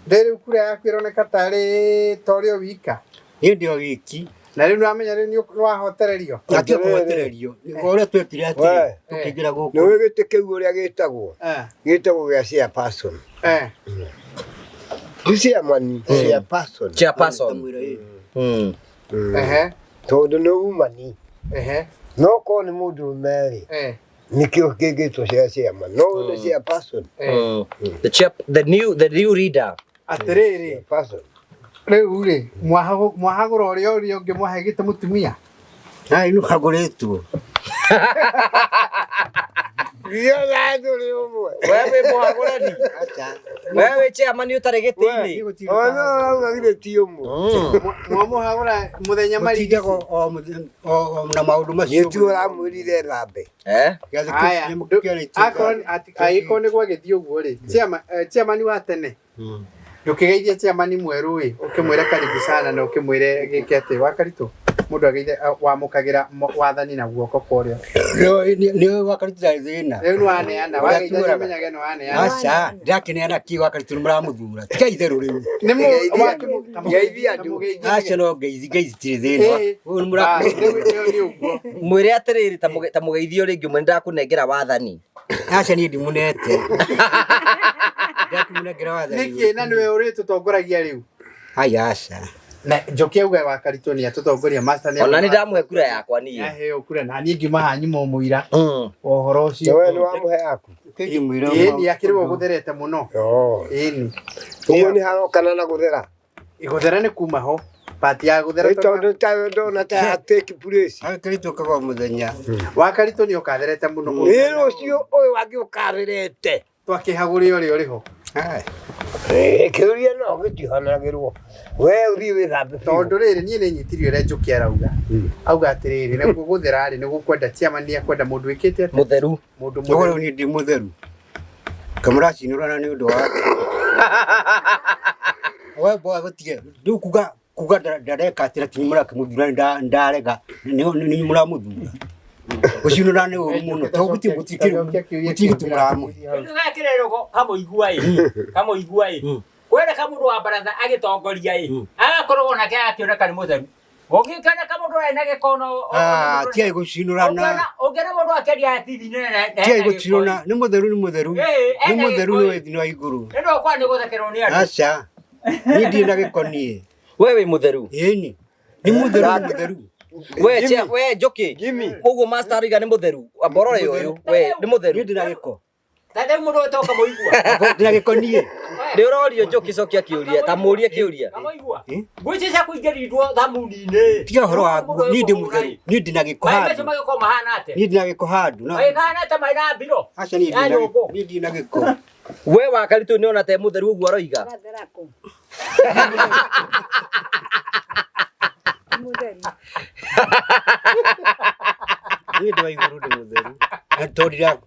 Rĩu kura yaku ĩroneka tarĩ torĩo wika. Hĩndĩ o wiki. Na rĩu nĩwamenya rĩu nĩwahotererio. Atĩ kũhotererio. Ũrĩa twekire atĩ tũkĩingĩra gũkũ. Nĩ wĩ gĩtĩ kĩu ũrĩa gĩtagwo. Gĩtagwo gĩa chairperson. Ti chairman, chairperson. Chairperson. Tondũ nĩ umani. No korwo nĩ mũndũ merĩ. Nikio kĩngĩtwo chairman. No nĩ chairperson. The new leader. Atĩrĩrĩ. Rĩu rĩ, mwahagũra ũrĩa ũngĩ mwahegĩte mũtumia. Ai nĩ hagũrĩtwo. Wewe mũhagũrani. Wewe chairman ũtarĩ gĩtĩ-inĩ. Ona ti ũmwe. Mwamũhagũra mũthenya marĩ. Na maũndũ macio. Nĩ tu ũramwĩrire thambe. Agĩkorwo nĩ gwagĩthiĩ ũguo rĩ, chairman wa tene. Ndũkĩgeithia chairman mwerũ ĩ, ũkĩmwĩra karibu sana na ũkĩmwĩre gĩkĩ atĩ wa Karitu. Mũndũ ageithe wamũkagĩra wathani na guoko kũrĩa. Nĩ wa Karitu thĩna. Rĩu nĩ waneana, wageitha nĩmenyage nĩ waneana. Aca, ndakĩneana kĩ wa Karitu nĩmũramũthura. Tiga itherũ rĩu. Ngeithia andũ. Aca no ngeithi tirĩ thĩna. Ũyũ nĩmũramũthura. Mwĩre atĩrĩrĩ ta mũgeithio rĩngĩ ũmwe ndakũnengera wathani. Aca niĩ ndimunete. Ndakimunengera wathani. Nĩkĩ na nĩwe ũrĩtũtongoragia rĩu? Ai aca. Na Njoki auga wa Karitu nĩ atũtongoria master nĩ. Ona nĩ ndamũhe kura yakwa niĩ. Aheo kura na niĩ ngiuma hanyu mũmũira. Ũhoro ũcio. We nĩ wamũhe yaku. Nĩ akĩrĩwo gũtherete mũno. Ĩni. Ũguo nĩ harokana na gũthera. Gũthera nĩ kuma ho. Pati ya gũthera tondũ ta ndona ta take place. Karitu kaga mũthenya. Wa Karitu nĩ ũkatherete mũno. Nĩ rũciũ ũyũ wangĩ ũkarĩrĩte. Twakĩhagũre ũrĩa ũrĩ ho. Kĩũria no gĩtihanagĩrwo. We ũthiĩ wĩthambe. Tondũ rĩrĩ niĩ nĩ nyitirio ũrĩa Njoki arauga. Auga atĩrĩrĩ nĩguo gũthera rĩ nĩguo kwenda chairman nĩ akwenda mũndũ wĩkĩte atĩ. Mũtheru. Mũndũ mũtheru. Niĩ ndĩ mũtheru. Kamũracinũrana nĩ ũndũ wa. We boy gũtige. Rĩu kuga ndareka atĩ ti mũrakĩmũthura ndarega nĩ mũramũthura. Gũcinũrana nĩ ũru mũno. Tondũ gũtigĩtũmũramũ. Ndũgakĩrerwo Kamuigua ĩ. Kwenda kamũndũ wa Mbaratha agĩtongoria ĩ. Agakorwo nake agakĩoneka nĩ mũtheru. Ũngĩkana kamũndũ arĩ na gĩkono. Tiai gũcinũrana. Ũngĩona mũndũ akĩaria TV-inĩ na. Tiai gũcinũrana. Nĩ mũtheru nĩ mũtheru. Nĩ mũtheru nĩ wĩthino wa igũrũ. Nĩ ndokwa nĩ gũthekerwo nĩ andũ. Aca. Niĩ ndirĩ na gĩko niĩ. We wĩ mũtheru. Ĩni. Nĩ mũtheru. We Njoki. Ũguo master ariga nĩ mũtheru. Mborore ũyũ. We nĩ mũtheru. Niĩ ndĩ na gĩko. Tata mũndũ ũtoka Kamuigua. Ndĩ na gĩko niĩ. Nĩ ũrorio Njoki cokia kĩũria. Ta mũũrie kĩũria. Kamuigua. Ngwĩciria cia kũingĩrirwo thamuni-inĩ. Tiga ũhoro wa nguo. Niĩ ndĩ mũtheru. Niĩ ndĩ na gĩko handũ. Macio magĩkorwo mahana atĩa? Niĩ ndĩ na gĩko handũ. Mahana atĩa marĩ na mbiro? Aca niĩ ndĩ na gĩko. We wa Karitu nĩ ona te mũtheru ũguo aroiga. Niĩ ndĩ wa igũrũ ndĩ mũtheru. Tondira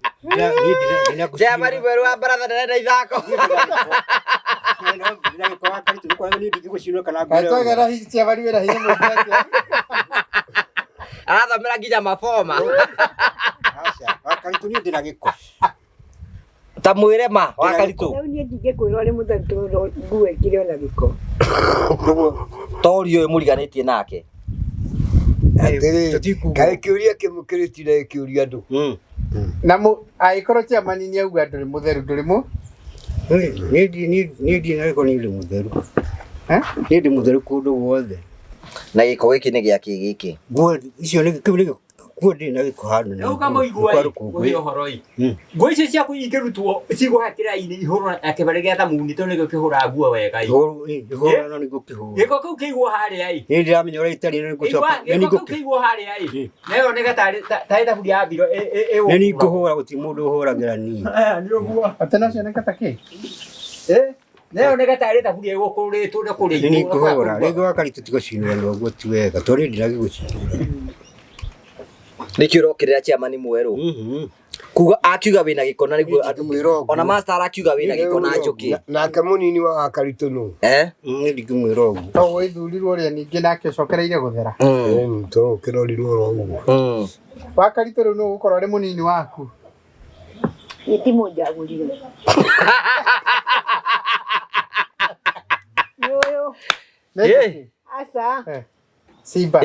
Jamari mwerũ wa Mbaratha ndarenda ithako. Arathomera nginya maboma. Karitu niĩ ndĩ na gĩko. Ta mwĩre ma wa Karitu. Rĩu niĩ ndingĩkwĩrwo nĩ mũtheru nguo ĩkĩrĩ ona gĩko. Torio ũyũ mũriganĩtie nake. Kaĩ kĩũria kĩmũkĩrĩtire kĩũria andũ. Na aikoro chairman ni auga nduri mutheru nduri mu ni na ko ni mutheru ni mutheru kundu guothe na giko giki ni gia kigiki guo icio ni kibiri kundi na giko hanu no Kamuigua uyo horoi ngoi icio cia kuingirutwo ciguhatira ini ihoro akibare gia thamuni to ni gukihura nguo wega ihoro no ni gukihura giko kau kiiguo haria ai ni ndamenyora itari ni gucoka ni giko kiiguo haria ai nayo ni gatari thaburia ya biro ni kuhura guti mundu uhuragira ni ni uguo atana ciana katake nayo ni gatari thaburia igukuritwo na kuri ni kuhura rego Karitu tigocinira no guo ti wega tori ndiragi gucinira nikiro kirira chairman mweru kuga akiuga wina giko na niguo ona master akiuga wina giko na njuki nake munini wa Karitu no ni ndikimwira uguo to withurirwo ria ningi nake cokereire guthera to kirorirwo ro wa Karitu ru no gukorwo ri munini waku ni timu njagurire yo asa Simba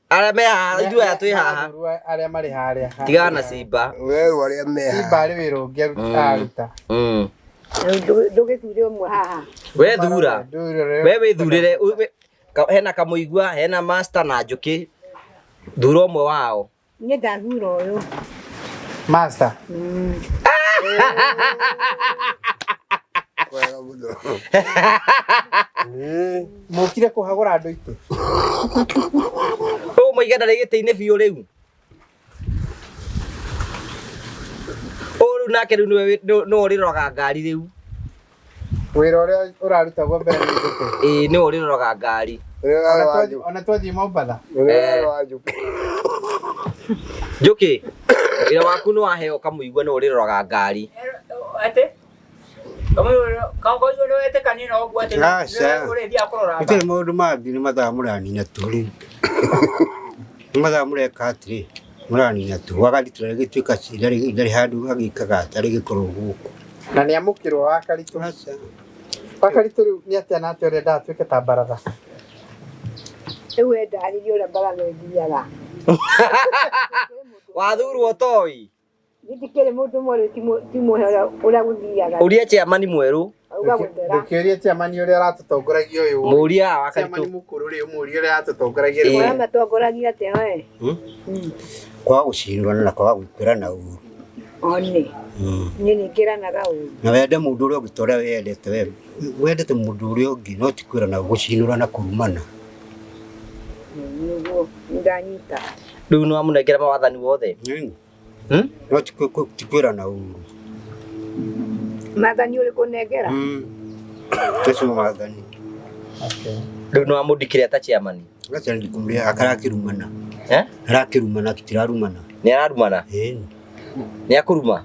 ara me ha idu ya twi haha aria mari haria tigana Simba weru aria me Simba ari wiru ngiaruta ndugithire umwe haha we thura we withurire hena Kamuigua hena master na njuki thura umwe wao ni ndathura uyu master wega muno mukire kuhagura andu itu moigana rigite-ini biu riu uru nake riu no uriroga ngari riu wira uria uraruta go mbere ni njuki ni uriroga ngari ona twathie Mombasa njuki ira waku no aheo Kamuigua no uriroga ngari ate Kamuigua no ete kanina ogwa ate uri thia kurora ite maundu mangi ni mathamurani na turi mathamure katri murani na tu wagalitira gituika ndari handu agikaga atari gikoro guku na ni amukirwo wa Karitu wa Karitu ni atia na atia renda atuike ta Mbaara ewe ndari ura Mbaara ngiaga wathurwo toi Nitikere mundu mweru timu ura guthiaga uria chairman mweru ndukiuria chairman uria aratutongoragia uyu muria wa Karitu chairman mukuru ri umuria uria aratutongoragia ri ora matongoragia te we kwa gucinirwa na kwa gwikirana uru oni nini kiranaga uru na wende mundu uria ugitora wendete wendete mundu uria ungi no tikwirana gucinirwa na kurumana nugo ndanyita riu no amunengera mawathani wothe no tikwirana uru mathani uri kunengera tesu mathani riu no amundikire ata chairman acha ndikumria akarakirumana arakirumana kitirarumana ni ararumana ni akuruma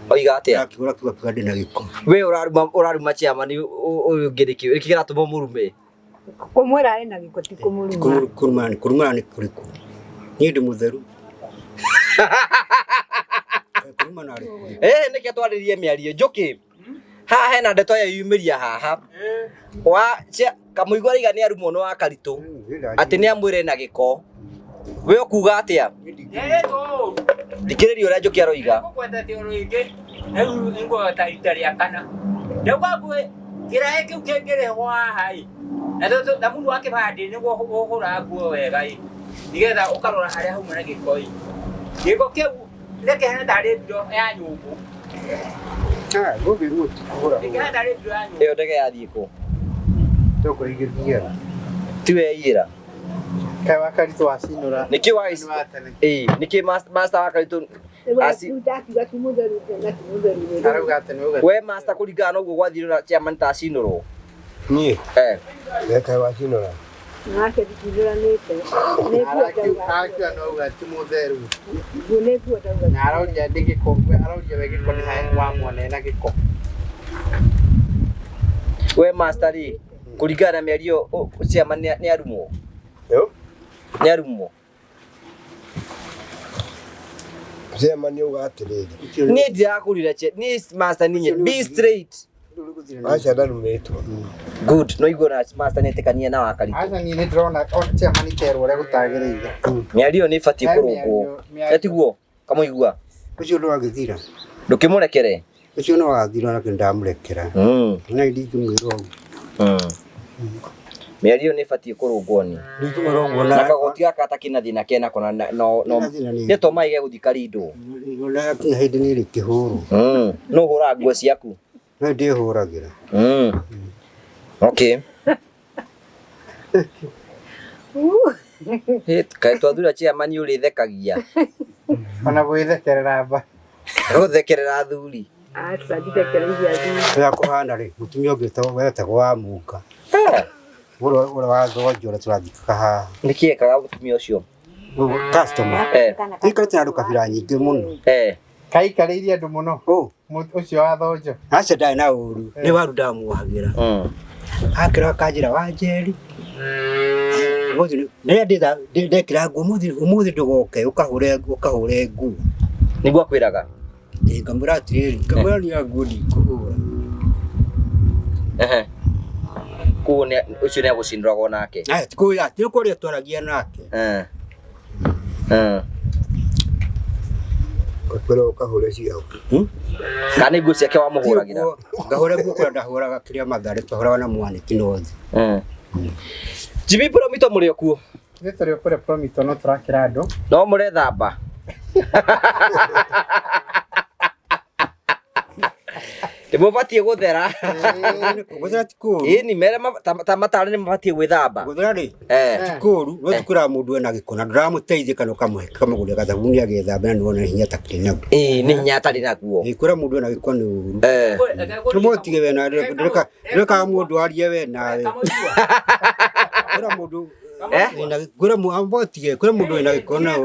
oiga atia akigura kigande na giko we uraruma chairman uyu ngiriki ikigera tumo murume kumwera ari na giko tikumuruma kurumana ni kuriku ni ndi mutheru kurumana ari nike twaririe miario njuki haha hena ndeto ya yumiria haha wa Kamuigua iga ni arumo no wa Karitu ati ni amwire na giko we ukuga atia ndikiririo uria njuki aroiga kwenda ti uruige ngo ta italia kana ndauga bwe kira eke ukengere wa hai na to da mundu wake badi ni guhura nguo wega i nigetha ukarora haria hau na giko i giko kiu reke hena ndari biro ya nyumbu gobe ruti hura reke ndari biro ya nyumbu iyo ndege yathii ku tukurigirira tiwe ira kai wa Karitu wacinura niki wa niki master wa Karitu arauga ati ni we master kuringana na uguo gwathirira chairman ta cinurwo ni reka wacinura nake dikizura nete akiwa no uga ti mutheru gune ku ndauga na arauria ndigiko arauria we giko ni wa mwone na giko we master ri kuringana na miario chairman ni arumo ni arumo Sema ni uga atiriri ni ndiakurira ni master ni be straight acha ndarumetwo good no igwo na master ni tekania na wa Karitu acha ni ndrona on chairman kero uria gutagiriire miario ni fatie kurungwo etiguo Kamuigua Ucio ndo agithira. Ndukimurekere. Ucio no athira na kindamurekera. Na ndingimwira. Mĩario nĩ ĩbatiĩ kũrũngwo ni. Ndingimwira ũguo na kagoti gaka atakina thina kena kona no nĩ to maige gũthi Karitu. Ona kinya hĩndĩ nĩ rĩ kĩhũrũ. No hũra nguo ciaku. Na ndĩhũragĩra. Okay. Kai twathura chairman ũrĩthekagia. Ona gwĩthekerera mba. Gũthekerera athuri. Tũrathekereria athuri. Ya kũhana rĩ, mũtumia ũngĩ wetagwo wa Mũka. Ura wa thonjo ũrĩa tũrathika haha. Nĩkĩ ekaga mũtumia ũcio? Customer. Ikarĩte andũ kabira nyingĩ mũno. Kaikarĩirie andũ mũno. Ũcio wa thonjo. Aca ndarĩ na ũru. Nĩ waru ndamuhagĩra. Akĩra kanjĩra wa njeri. Nĩrĩa ndekĩra nguo ũmũthĩ ndũgoke ũkahũre nguo. Nĩguo akwĩraga? Ngamwĩra atĩrĩrĩ, ngamwĩra niĩ nguo ndikũhũra. Kuo ũcio nĩ agũcindũraga nake. Tikuya, ti kũrĩa twaragia nake. Kwĩrwo ũkahũre ciao. Kana nguo ciake wamũhũragĩra? Ngahũra nguo kũrĩa ndahũraga kĩrĩa Matharĩ twahũraga na mwanĩki nothi. Jibi Promito mũrĩ okuo? Nĩ tũrĩ kũrĩa Promito no tũrakĩra andũ. No mũrethamba? Ndĩmũbatiĩ gũthera. Gũthera ti kũũru. Ĩni mere matarĩ nĩ mabatiĩ gwĩthamba. Gũthera rĩ? Ti kũũru, no tũkwĩra mũndũ ena gĩko na ndũramũteithia kana ũkamũgũrĩra gathabuni agethamba na nĩwona hinya atakĩrĩ naguo. Nĩ hinya atarĩ naguo. Kwĩra mũndũ ena gĩko nĩ ũũru. Tũmũtige we na ndĩrekaga mũndũ arie we nawe. Kwĩra mũndũ kwĩra mũndũ wĩna gĩko na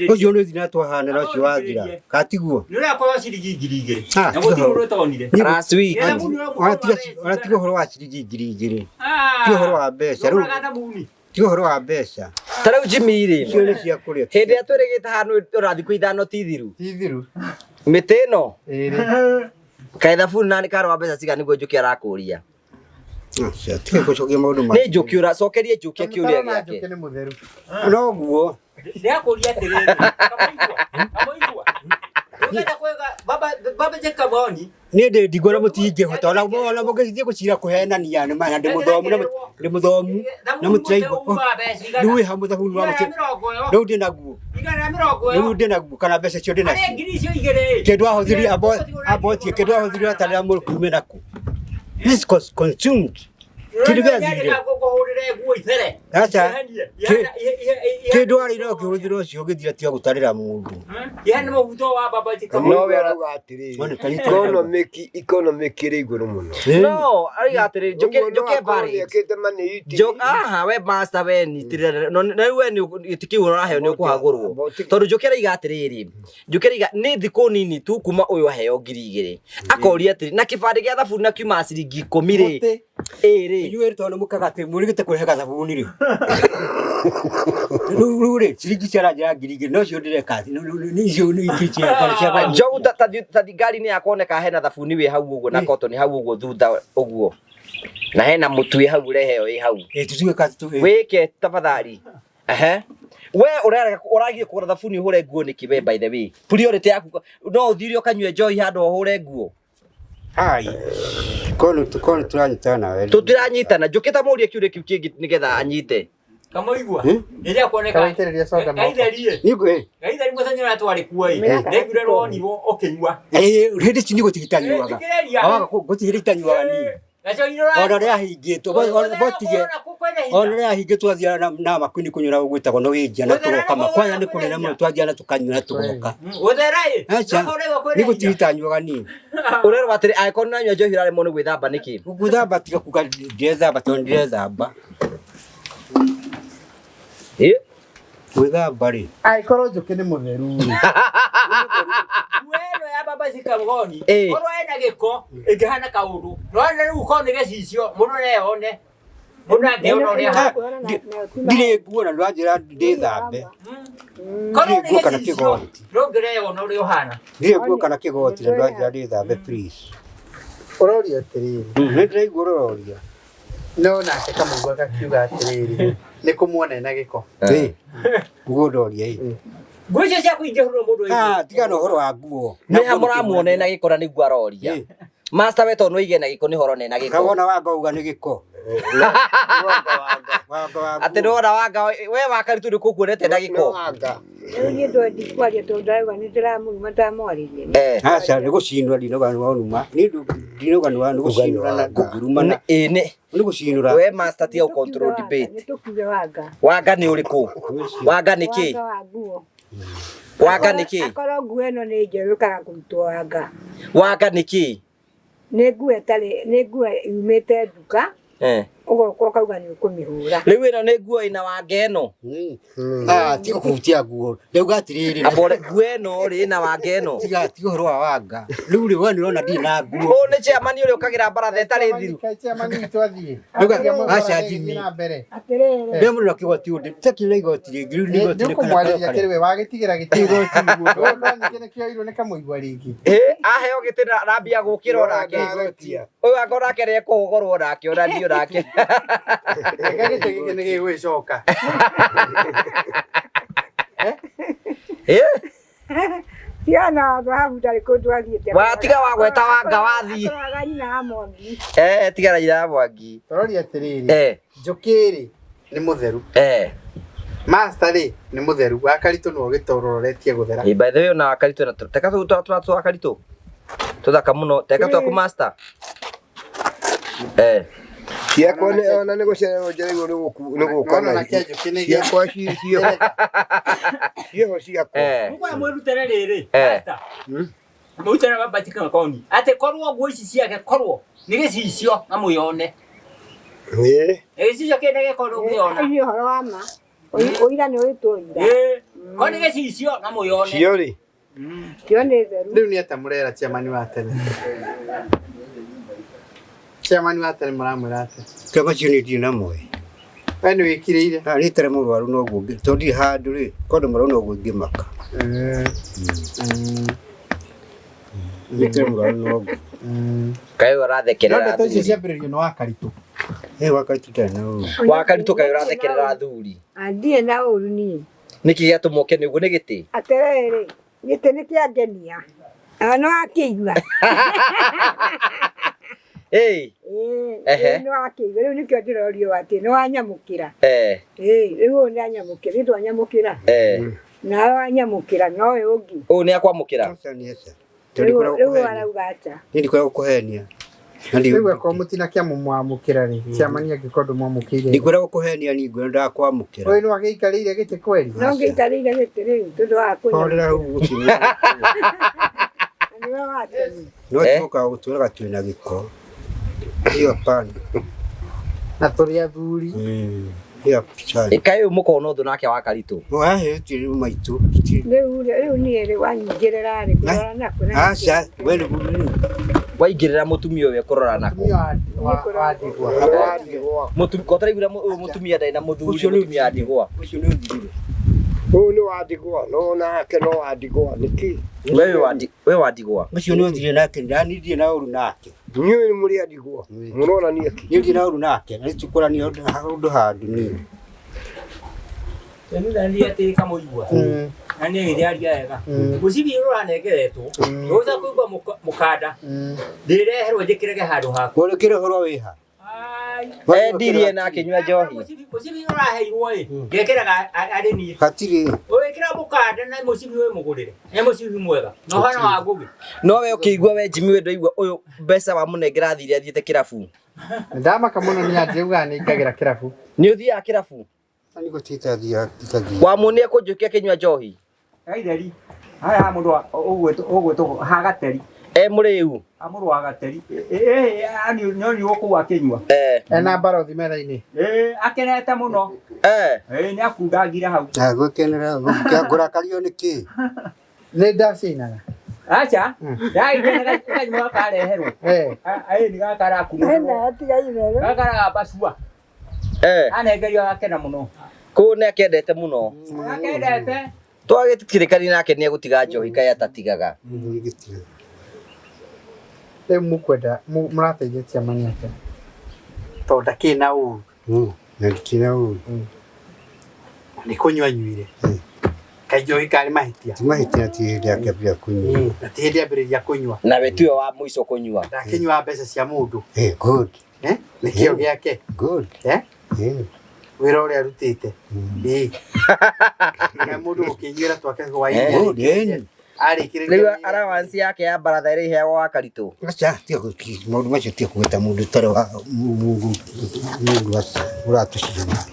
ũcio nĩ thina twahana na ũcio wathira katiguo nĩũrakorwo ciringi 2,000 na gũtirĩ mũndũ ũtonire last week tiga ũhoro wa ciringi 2,000 ti ũhoro wa mbeca ti ũhoro wa mbeca tarĩu Jimmy rĩ icio nĩ cia kũrĩa hĩndĩ ĩrĩa twĩrĩgĩte haha ũrathiĩ kwa ithano ti thiru mĩtĩ ĩno kaĩ thabuni nani karwa mbeca cigana nĩguo njũkĩ arakũria tiga gũcokia maũndũ nĩ njũkĩ ũracokeria njũkĩ kĩũria gĩake no guo ndĩrakũria atĩrĩrĩ Kamuigua ũngĩenda kwega baba jeka boni nĩ ndĩ ndigwo na mũtingĩhota ona mũngĩthiĩ gũcira kũhenania nĩ maya ndĩ mũthomu na mũtiraigua nĩ hamwe thabuni wa mũtĩ rĩu ndĩ naguo rĩu ndĩ naguo kana mbeca cio ndĩ nacio kĩndũ ahũthĩrire abotie kĩndũ ahũthĩrire atarĩ na mũrũkume naku this consumed kĩndũ gĩathire acha kĩndũ arĩ no kĩhũthĩra ũcio ũgĩthira tiga gũtarĩra mũndũ yani mũhuto wa baba jeka no we arauga atĩrĩrĩ economic ĩrĩ igũrũ mũno no arauga atĩrĩrĩ njũkĩ bari aha we master we nitire na we nĩtikĩu ũraheo nĩ ũkũhagũrwo tondũ njũkĩ arauga atĩrĩrĩ njũkĩ arauga nĩ thikũ nini tu kuma ũyũ aheo 2,000 akoria atĩrĩ na kĩbandĩ gĩa thabuni na kiuma ciringi 10 rĩ inyuĩ tondũ mũkagate mũrigĩte kũrehe gathabuni rĩ rĩu rĩ ciringi ciaranjĩra 2,000 no cio ndĩreka icio nĩ ikicia njogu tathi ngari-inĩ yakoneka hena thabuni wĩ hau ũguo na cotton hau ũguo thutha ũguo na hena mũtu wĩ hau reheo ĩ hau wĩke tafadhali we ũragie kũgũra thabuni ũhũre nguo nĩkĩ we by the way priority yaku no ũthiire ũkanyue njohi handũ ũhũre nguo ai kono turanyitana we tutiranyitana njũkĩta mũrie kĩũria kĩu kĩngĩ nĩgetha anyite Kamuigua rĩrĩa kuoneka gaitheri gaitheri mũthenya twarĩ kuoi nĩngire roniwo ũkĩnyua hĩndĩ ci nĩ gũtigitanyuaga gũtigĩrĩta nyuaga niĩ ona rĩa hingĩtwo ona rĩa hingĩtwo athiaga na makwini kũnyũra gwĩtagwo no wĩnjia na tũgoka makwanya nĩ kũnene mũno twathiaga na tũkanyua na tũgoka nĩ gũtigitanyuaga niĩ ũrerwo atĩrĩ angĩkorwo nanyua njohi ũraremwo nĩ gwĩthamba nĩkĩ gwĩthamba tiga kuga ndĩrethamba tondũ ndĩrethamba gwĩthamba rĩ angĩkorwo njũkĩ nĩ mũtheru weno ya baba cikaboni korwo ena gĩko ĩngĩhana kaũndũ no rĩu korwo nĩ gĩcicio mũndũ neyone mũndũ angĩona ũrĩa ndirĩ nguo na ndwanjĩra ndĩthambe korwo nĩ gĩcicio ndũngĩreyona ũrĩa ũhana ndirĩ nguo kana kĩgoti na ndwanjĩra ndĩthambe please ũroria atĩrĩrĩ nĩ ndĩraigua ũroria no nake Kamuigua gakiuga atĩrĩrĩ nĩ kũmuona ena gĩko nguo ndoria Ngoja cia kuingia horo mundu ĩyo. Ah, tiga no horo wa nguo. Nĩ hamũramuona na gĩko na nĩguo aroria. Master we tondũ ige na gĩko nĩ horo na gĩko. Kawona wanga uga nĩ gĩko. Wanga. Atĩ ndona wanga we wa Karitu nĩ kũkuonete na gĩko. Nĩ ndo ndikwaria to ndaiwa nĩ ndĩramũruma ndamwarĩria. Aca nĩ gũcinũra ndinoga nĩ waunuma. Nĩ ndinoga nĩ gũcinũra na kũgurumana. Nĩ gũcinũra. We master tia control debate. Nĩ tũkuge wanga. Wanga nĩ ũrĩkũ? Wanga nĩ kĩ? Wanga wa nguo. Wanga nĩ kĩ? Akorwo nguo ĩno nĩ njerũ kaga kũrutwo wanga. Wanga nĩ kĩ? Nĩ nguo yumĩte nduka. Ũgoka kauga nĩ ũkũmĩhũra. Rĩu ĩno nĩ nguo ĩna wanga ĩno. Tiga kũhutia nguo. Ndauga atĩrĩrĩ. Abore nguo ĩno rĩ na wanga ĩno. Tiga ũhoro wa wanga. Rĩu rĩ we nĩũrona ndirĩ na nguo. Ũũ nĩ chairman ũrĩa ũkagĩra baratha ĩtarĩ thiru. Chairman witũ athiĩ. Aca ndini. Atĩrĩrĩ. Ndĩ mũndũ kĩgoti ũndĩ. Tekire igoti rĩngĩ rĩu nĩ igoti nĩũkũmwarĩria kĩrĩ we wagĩtigĩra gĩtĩ igoti. Ũndũ nyingĩ nĩ kĩoirwo nĩ Kamuigua rĩngĩ. Aheo gĩtĩ rambia gũkĩra nake. Ũyũ akora kĩrĩa kũgorwo nake onanio nake. Ega gĩtĩ gĩkĩ nĩ gĩgwĩcoka. Tiana dhahabu ndari kundu athiĩte. Watiga wa gweta wanga wathiĩ. Atwaraga nyina Amongi. Tiga na nyina Amongi. Tũroria atĩrĩrĩ. Njũkĩrĩ nĩ mũtheru. Master rĩ nĩ mũtheru. Wa Karitu no gĩtororetie gũthera. By the way na Karitu na teka tũtwa Karitu. Tũthaka mũno. Teka twaku master. Ciakwa nĩ ona nĩ gũcererwo njereirwo nĩ gũka na ciakwa ciakwa. Mũkwa mwĩrutĩre rĩrĩ. Master. Mũrutĩre mabatika makoni. Atĩ korwo nguo ici ciake korwo nĩ gĩcicio na mũyone. Gĩcicio kĩndĩ gĩkorwo mũyona. Nĩ ũhoro wa ma. Ũira nĩ wĩtũira. Korwo nĩ gĩcicio na mũyone. Cio rĩ. Kĩo nĩ theru. Rĩu nĩ atamũrera chairman wa tene. Chairman wa tene mũramwĩra atĩ. Kama cio nĩ ndirĩ na moe. We nĩ wĩkirĩire. Nĩ tere mũrwaru no guo tondũ ndirĩ handũ rĩ. Kondo marau no guo ingĩmaka. Nĩ tere mũrwaru no guo. Kaĩ ũrathekerera. Ndeto icio ciambĩrĩrio nĩ wa Karitu. Wa Karitu tena no. Wa Karitu kaĩ ũrathekerera thuri. Andiĩ na ũru niĩ. Nĩkĩ gĩatũma ũkene ũguo nĩ gĩtĩ? Atĩrĩrĩ, gĩtĩ nĩ kĩangenia. No akĩigua. Nĩ wakĩigua. Rĩu nĩkĩo ndĩrorio atĩ nĩ wanyamũkĩra. Rĩu nĩ anyamũkĩra. Nĩ twanyamũkĩra. Nawe wanyamũkĩra nowe ũngĩ. Ũũ nĩ akwamũkĩra. Rĩu arauga aca. Nĩ ndikwenda gũkũhenia. Rĩu akorwo mũtina kĩamũmwamũkĩra rĩ. Chairman angĩkorwo ndũmwamũkĩire. Ndikwenda gũkũhenia ningĩ ndakwamũkĩra. Ũyũ nĩ wagĩikarĩire gĩtĩ kweri. No ngĩikarĩire gĩtĩ rĩu tondũ wa kũnyamũkĩra. Horera hau gũkinya. Nĩwe watemi. No tũka gũtũraga twĩna gĩko. Hiyo pani. Na tũrĩ athuri. Hiyo pichani. Kaĩ mũkona ũndũ nake wa Karitu. Wahetire maitũ. Rĩu niĩ rĩ wanyingĩrĩra rĩ kũrora naku. Aca, we nĩ bũrũri. Waingĩrĩra mũtumia ũyũ kũrora nako. Mũtumia mũtumia ndai na mũthuri mũtumia ndigwa. Ũcio nĩ ũthire. Ũyũ nĩ wa ndigwa no nake no wa ndigwa nĩkĩ? We wa ndigwa. Ũcio nĩ ũthire nake ndirĩ na ũru nake. Niĩ nĩ mũrĩ ndigwa. Mũronania kĩ? Nĩ ndirĩ na ũru nake. Nĩ tũkũrania ũndũ handũ niĩ. Nĩ ndani atĩ Kamuigua. Na nĩ gĩthiaria wega. Mũcibi ũranengeretwo. Ũza kũigua mũkanda. Ndĩreherwo njĩkĩrege handũ haku. Kũrĩkĩre ũhoro wĩha. Endirie na akĩnyua njohi. Mũcibi ũraheirwo ĩ. Ngekĩraga arĩ niĩ. Hatirĩ. Ũgĩkĩra mũkanda na mũcibi ũyũ mũgũrĩre. Nĩ mũcibi mwega. No hana wa ngũgĩ. No we ũkĩigua we Jimmy we ndũigua ũyũ mbeca wa mũnengera athire athiĩte kĩrabu. Ndamaka mũno nĩ anjĩuga nĩ ingagĩra kĩrabu. Nĩ ũthiaga kĩrabu. Nĩ gũtita thia ikathia. Wamuonia kũnjũkia akĩnyua njohi. Gaitheri. Haya mũndũ ũgwĩtwo hagateri. Mũrĩu. Amũrũ wa gateri. Ani nyoni gũkũ akĩnyua. Ena mbaro thimera-inĩ. Akenete mũno. Nĩ akundangire hau. Gwĩkenera ngũrakario nĩkĩ? Nĩ ndacinaga. Acha. Ndagĩkenera kanyua kareherwo. Nĩ gakarakunũrwo. Atigaire rĩ. Gakaraga basua. Anengerio agakena mũno. Kũu nĩ akendete mũno. Akendete. Twagĩtikĩrĩkani nake nĩ egũtiga njohi kaĩ atatigaga. Rĩu mũkwenda mũrateithia chairman yake. Tondũ ndakĩrĩ na ũru. Na ndikĩrĩ na ũru. Nĩ kũnyua nyuire. Kajo ikari mahitia. Mahitia ti akabia kunywa. Na ti hĩndĩ ambĩrĩria kũnyua. Na we tiwe wa mũico kũnyua. Ndakinyua mbeca cia mũndũ. Good. Nĩkĩo gĩake. Good. Wĩra ũrĩa arutĩte. Na mũndũ ũkĩnyuĩra twake hwaĩ-inĩ. Rĩu allowance yake ya baratha ĩrĩ heagwo wa Karitu. Acha maũndũ macio ti kũgeta mũndũ ũtarĩ wa mũndũ ũratucina.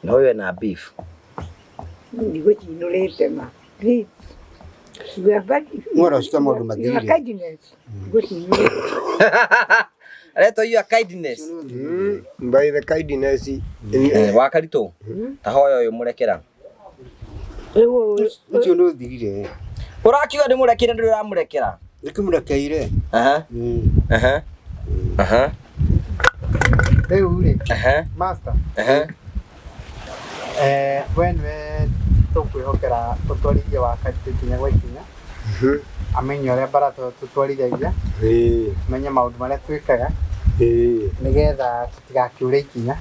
Na wewe na beef. Ndigũcinũrĩte ma. Please. Mwara ũcika maũndũ mathirire. Areto you are kindness. By the kindness. Wa Karitu. Ta hoyo uyu murekera. Ucio no thirire. Urakiuga ndi murekire ndi uramurekera. Nikumurekeire. Rĩu rĩ. Master. When tũkwĩhokera ũtwarithia wa Karitu kinya gwa ikinya. Amenye ũrĩa Mbaara tũtwarithagia. Menye maũndũ marĩa twĩkaga. Nĩgetha tũtigakĩũre ikinya.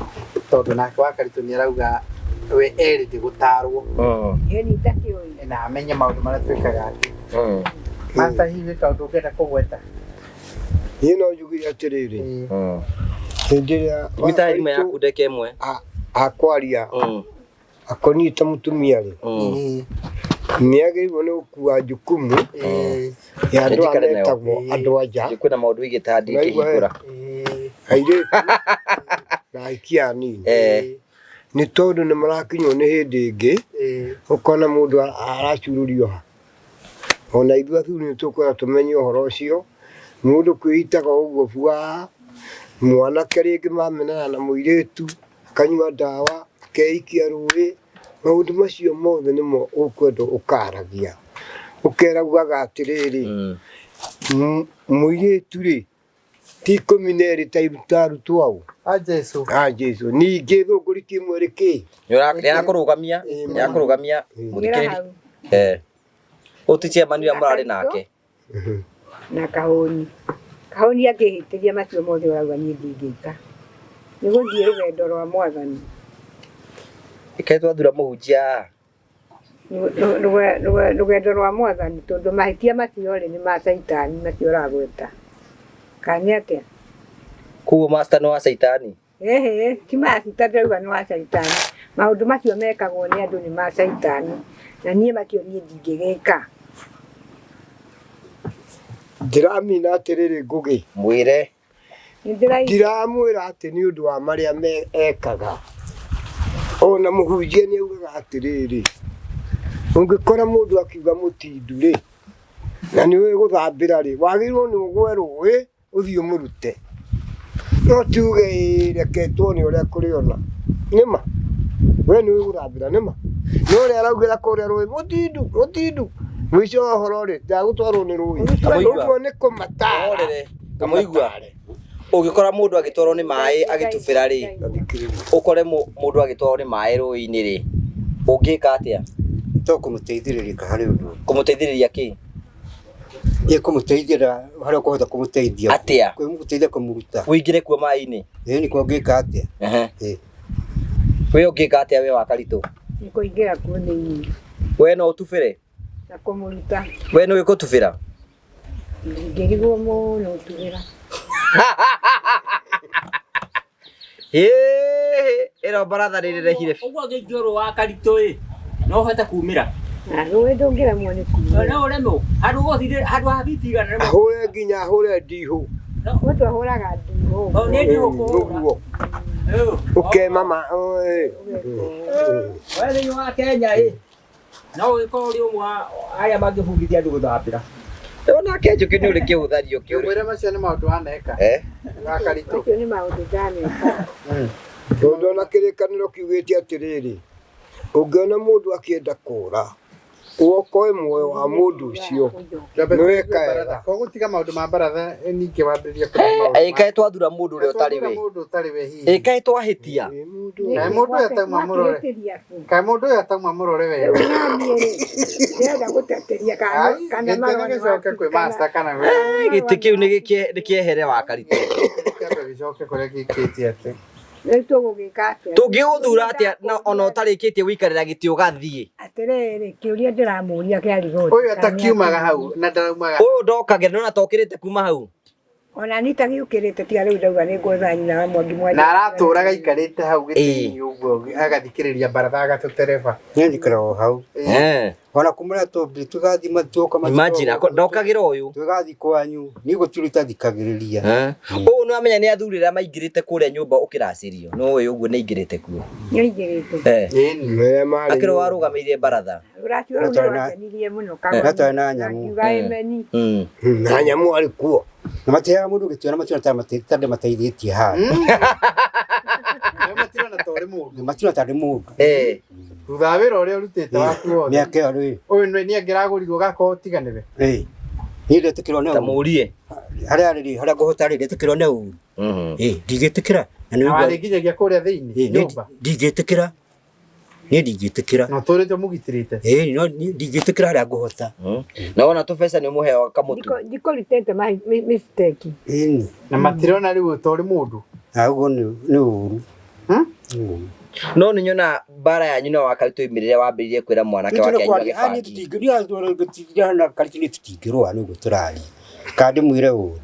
Tondũ nake wa Karitu nĩarauga we erĩte gũtarwo. Na amenye maũndũ marĩa twĩkaga. Master hihi kaũndũ ũngĩenda kũgweta. Niĩ no njugire atĩrĩrĩ. Hĩndĩ ĩrĩa mĩtarĩme yaku ndeke ĩmwe. Akwaria. Akonyita mũtumia rĩ. Nĩagĩrĩirwo nĩ gũkua jukumu ya andũ arĩa metagwo andũ anja. Kwĩna maũndũ igĩtandi ikĩhingũra. Airĩtu na aikia anini. Nĩ tondũ nĩ marakinywo nĩ hĩndĩ ĩngĩ ũkona mũndũ aracurũrio ha. Ona ithuĩ athuri nĩ tũkwenda tũmenye ũhoro ũcio. Mũndũ kwĩitaga ũguo bua mwanake rĩngĩ mamenana na mũirĩtu akanyua ndawa akeikia rũĩ. Maũndũ macio mothe nĩmo ũkwenda ũkaragia. Ũkeraugaga atĩrĩrĩ mũirĩtu rĩ ti 12 ta arutwo au. Jesu. Jesu. Ningĩ thũngũri kĩmwe rĩ kĩ? Nĩakũrũgamia mũthikĩrĩria. Ũticie manira mũrarĩ nake. Na Kahũni. Kahũni angĩhĩtĩria macio mothe ũrauga niĩ ndingĩka. Nĩ gũthiĩ rũgendo rwa Mwathani. Ikaĩ twathura mũhunjia. Rũgendo rwa Mwathani tondũ mahĩtia macio rĩ nĩ ma Saitani macio ũragweta. Kanya atĩa? Kuo master no wa Saitani. Ti ma Saitani no wa Saitani. Maũndũ macio mekagwo nĩ andũ nĩ ma Saitani. Na niĩ macio niĩ ndingĩgĩka. Ndiramina atĩrĩrĩ Ngũgĩ. Mwĩre. Ndiramwĩra atĩ nĩ ũndũ wa marĩa ekaga. Ona mũhunjia nĩ augaga atĩrĩrĩ. Ũngĩkora mũndũ akiuga mũtindu rĩ na nĩ ũĩ gũthambĩra rĩ wagĩrĩirwo nĩ ũgwe rũĩ ũthiĩ ũmũrute. No tuge reketwo nĩ ũrĩa kũrĩ ona. Nĩma. We nĩ ũĩ gũthambĩra nĩma. No ũrĩa araugĩra kũrĩa rũĩ mũtindu. Mũico wa ũhoro rĩ ndagũtwarwo nĩ rũĩ. Ũguo nĩ kũmatara. Kamuigua. Ũngĩkora mũndũ agĩtwarwo nĩ maĩ agĩtubĩra rĩ ũkore mũndũ agĩtwarwo nĩ maĩ rũĩ-inĩ rĩ ũngĩka atĩa? To kũmũteithĩrĩria harĩ ũndũ. Kũmũteithĩrĩria kĩ? Nĩ kũmũteithĩra harĩa ũkũhota kũmũteithia. Atĩa? Kũmũteithia kũmũruta. Wĩingĩre kuo maĩ-inĩ. Nĩ kũngĩka atĩa? We ũngĩka atĩa we wa Karitu? Nĩ kũingĩra kuo thĩinĩ. We no ũtubĩre? Na kũmũruta. We nĩ ũĩ gũtubĩra? Ndingĩrigwo mũno gũtubĩra. Ĩno baratha nĩrĩrehire. Ũguo ngĩingĩrwo wa Karitu ĩ no ũhote kumĩra. Na rũĩ ndũngĩremwo nĩ kumĩra. No ũremwo handũ gũthire handũ ha biti igana rĩmwe. Ahũre nginya ahũre ndihũ. Gwe twahũraga ndihũ. Nĩ ndihũ kũhũra. Ũguo. Ũkemama. We thĩinĩ wa Kenya ĩ no ũgĩkorwo ũrĩ ũmwe wa arĩa mangĩbundithia andũ gũthambĩra. Onake Njũkĩ nĩ ũrĩ kĩhũthanio kĩu. Mwĩre macio nĩ maũndũ waneka. Wa Karitu. Macio nĩ maũndũ ndaneka. Tondũ ona kĩrĩkanĩro kiugĩte atĩrĩrĩ ũngĩona mũndũ akĩenda kũũra uokoe muoyo wa mũndũ ũcio nĩ weka wega. Koguo tiga maũndũ ma Mbaara ningĩ wambĩrĩria kũrĩa maũndũ. Ĩkaĩ twathura mũndũ ũrĩa ũtarĩ we. Mũndũ ũtarĩ we hihi. Ĩkaĩ twahĩtia. Kaĩ mũndũ ũyũ atauma mũrore. Kaĩ mũndũ ũyũ atauma mũrore wega. Ndĩrenda gũteteria kana marore. Gĩcoke kwĩ master kana we. Gĩtĩ kĩu nĩ kĩehere wa Karitu. Gĩcoke kũrĩa gĩkĩtie atĩ. Rĩu tũgũgĩka atĩa? Tũngĩgũthura atĩa ona ũtarĩkĩtie gũikarĩra gĩtĩ ũgathiĩ? Atĩrĩrĩ, kĩũria ndĩramũria kĩarĩ gũtũ. Ũyũ atakiumaga hau na ndaraumaga. Ũyũ ndokage nona tokĩrĩte kuma hau. Ona nita gĩũkĩrĩte tiga rĩu ndauga nĩ ngwetha nyina wa Mwangi Mwangi. Na aratũraga ikarĩte hau gĩtĩ-inĩ ũguo agathikĩrĩria Mbaratha agatũtereba. Niĩ njikaraga hau. Ona kumũrĩa tũgathima tuoka macio. Imagine ndokagĩra ũyũ. Tũgathi kwanyu niĩ gũtirĩ tathikagĩrĩria. Ũyũ nĩ amenya nĩ athuri arĩa maingĩrĩte kũrĩa nyũmba ũkĩracĩrio. No ũyũ ũguo nĩ aingĩrĩte kuo. Nĩ aingĩrĩte. Akĩrwo warũgamĩire Mbaratha. Ũrakiuga nĩ wakenirie mũno kago. Natwe na nyamu. Akiuga emeni. Na nyamu arĩ kuo. Na mateaga mũndũ gĩtĩo na matirona ta mateithĩtie haha. Matirona ta ũrĩ mũndũ. Matirona ta arĩ mũndũ. Thutha wa wĩra ũrĩa ũrutĩte waku wothe. Mĩaka ĩyo rĩ. Ũyũ nĩ angĩragũrirwo gakorwo ũtiganĩre. Niĩ ndetĩkĩrwo nĩ ũru. Ta mũrie. Harĩa ngũhota rĩ ndetĩkĩrwo nĩ ũru. Ndigĩtĩkĩra. Na warĩ nginyagia kũrĩa thĩinĩ nyũmba. Ndigĩtĩkĩra. Niĩ ndingĩtĩkĩra. Na tũrĩte mũgitĩrĩte. No ndingĩtĩkĩra harĩa ngũhota. Na wona tũbeca nĩ mũheo kamũtu. Ndikũrutĩte mistake. Na matirona rĩu ũtorĩ mũndũ. Ũguo nĩ ũru. No nĩ nyona Mbaara yanyu na wa Karitu ĩmĩrĩre wambĩrĩrie kwĩra mwanake wake anyue gĩbangi. Karitu nĩ tũtingĩrũa nĩguo tũraria. Kana ndĩmwĩre ũru.